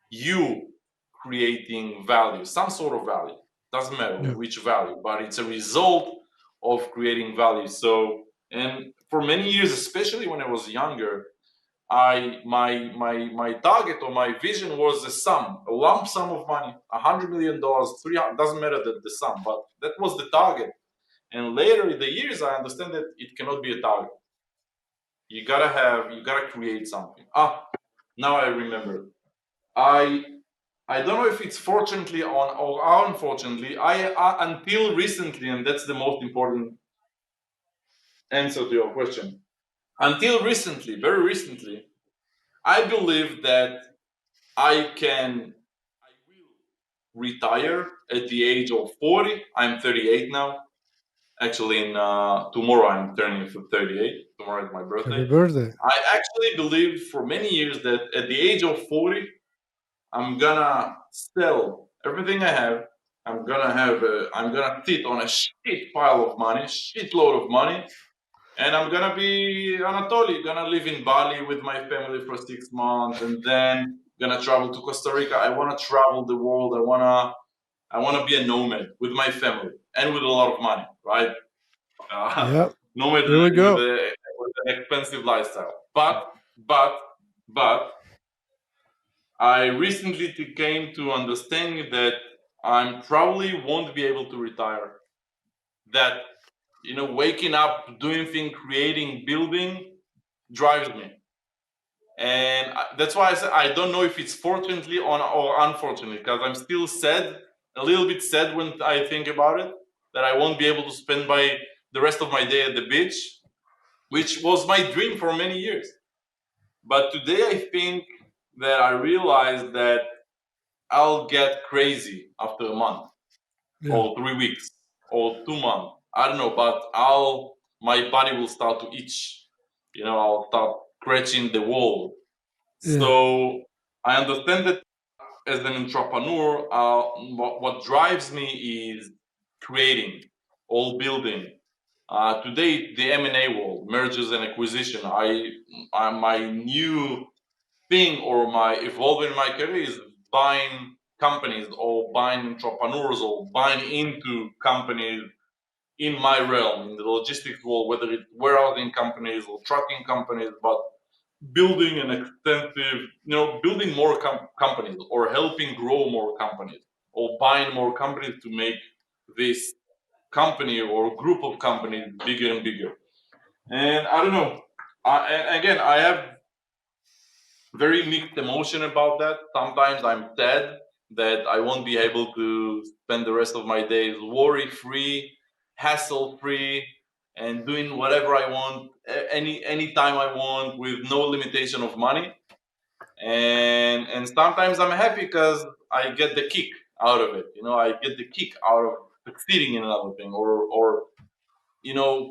you creating value, some sort of value. Doesn't matter Yeah. which value, but it's a result of creating value. So, and for many years, especially when I was younger, my target or my vision was a lump sum of money, $100 million, doesn't matter the sum, but that was the target. And later in the years, I understand that it cannot be a target. You gotta create something. Now I remember. I I don't know if it's fortunately or unfortunately. I until recently, and that's the most important answer to your question. Until recently, very recently, I believe that I will retire at the age of 40. I'm 38 now. Actually, in tomorrow I'm turning for 38. Tomorrow is my Happy birthday. birthday. I actually believed for many years that at the age of 40, I'm gonna sell everything I have. I'm gonna sit on a shit pile of money, shitload of money, and I'm gonna be Anatoly, gonna live in Bali with my family for 6 months, and then gonna travel to Costa Rica. I wanna travel the world. I wanna be a nomad with my family and with a lot of money, right? Yeah. Nomad Here we with, go. with an expensive lifestyle. But, but, I recently came to understanding that I probably won't be able to retire. That waking up, doing things, creating, building drives me, and that's why I said I don't know if it's fortunately or unfortunately, because I'm still sad, a little bit sad when I think about it, that I won't be able to spend the rest of my day at the beach, which was my dream for many years. But today I think that I realized that I'll get crazy after a month Yeah. or 3 weeks or 2 months. I don't know, but my body will start to itch. I'll start scratching the wall. Yeah. So I understand that as an entrepreneur, what drives me is creating, all building. Today, the M&A world, mergers and acquisition. My new thing or my evolving my career is buying companies or buying entrepreneurs or buying into companies in my realm, in the logistics world, whether it's warehousing companies or trucking companies, but building an extensive, building more companies or helping grow more companies or buying more companies to make this company or group of companies bigger and bigger. And I don't know. And again, I have very mixed emotion about that. Sometimes I'm sad that I won't be able to spend the rest of my days worry free, hassle free, and doing whatever I want any time I want with no limitation of money. And sometimes I'm happy because I get the kick out of it. I get the kick out of succeeding in another thing or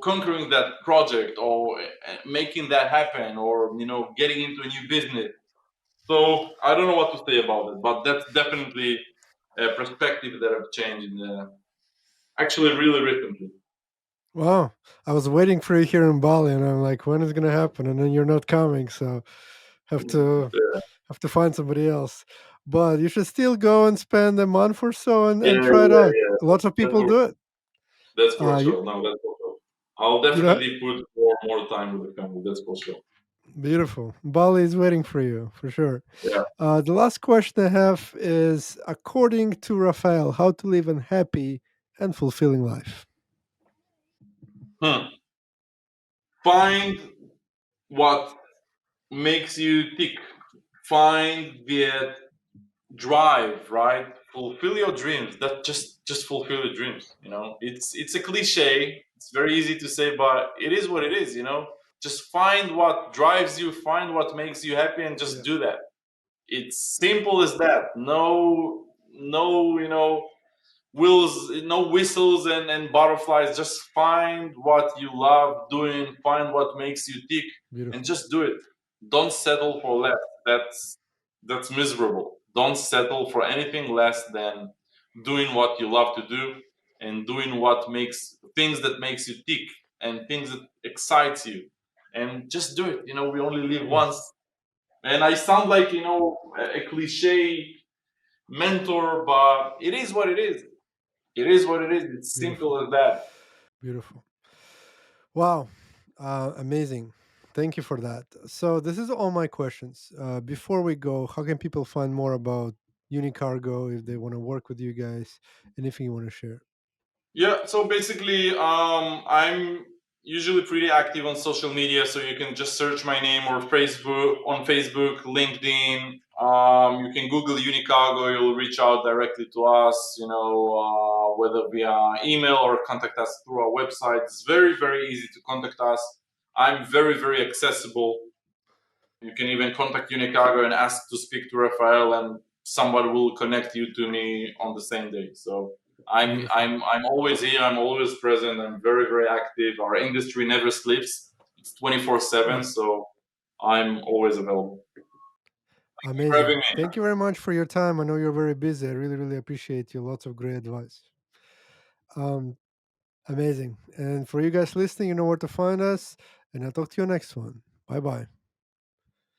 conquering that project or making that happen or getting into a new business. So I don't know what to say about it, but that's definitely a perspective that I've changed actually really recently. Wow. I was waiting for you here in Bali, and I'm like, when is it gonna happen? And then you're not coming, so have to Yeah, have to find somebody else. But you should still go and spend a month or so yeah, and try it yeah, out. yeah. Lots of That's people for, do it. that's for You sure. No, that's for sure. I'll you know definitely put more time with the family. That's for sure. beautiful. Bali is waiting for you for sure. Yeah. The last question I have is, according to Rafael, how to live a happy and fulfilling life. Hmm. Find what makes you tick. Find the drive, right? Fulfill your dreams. That just fulfill your dreams. It's a cliche. It's very easy to say, but it is what it is. Just find what drives you, find what makes you happy, and just Yeah, do that. It's simple as that. No, no whistles and butterflies. Just find what you love doing, find what makes you tick, and beautiful. just do it. Don't settle for less. That's miserable. Don't settle for anything less than doing what you love to do and doing what makes things that makes you tick and things that excites you. And just do it. We only live Yeah, once. And I sound like, a cliche mentor, but it is what it is. It is what it is. It's beautiful, simple as that. beautiful. Wow, amazing. Thank you for that. So this is all my questions. Before we go, how can people find more about Unicargo if they want to work with you guys? Anything you want to share? Yeah. So basically, I'm usually pretty active on social media, so you can just search my name or Facebook, LinkedIn. You can Google Unicargo. You'll reach out directly to us. Whether via email or contact us through our website. It's very very easy to contact us. I'm very very accessible. You can even contact Unicargo and ask to speak to Rafael, and somebody will connect you to me on the same day. So I'm Beautiful. I'm I'm always here. I'm always present. I'm very very active. Our industry never sleeps. It's 24/7. Yeah, So I'm always available. for having Amazing. me. Thank you very much for your time. I know you're very busy. I really, really appreciate you. Lots of great advice. Um, Amazing. And for you guys listening, you know where to find us. And I'll talk to you next one. Bye bye.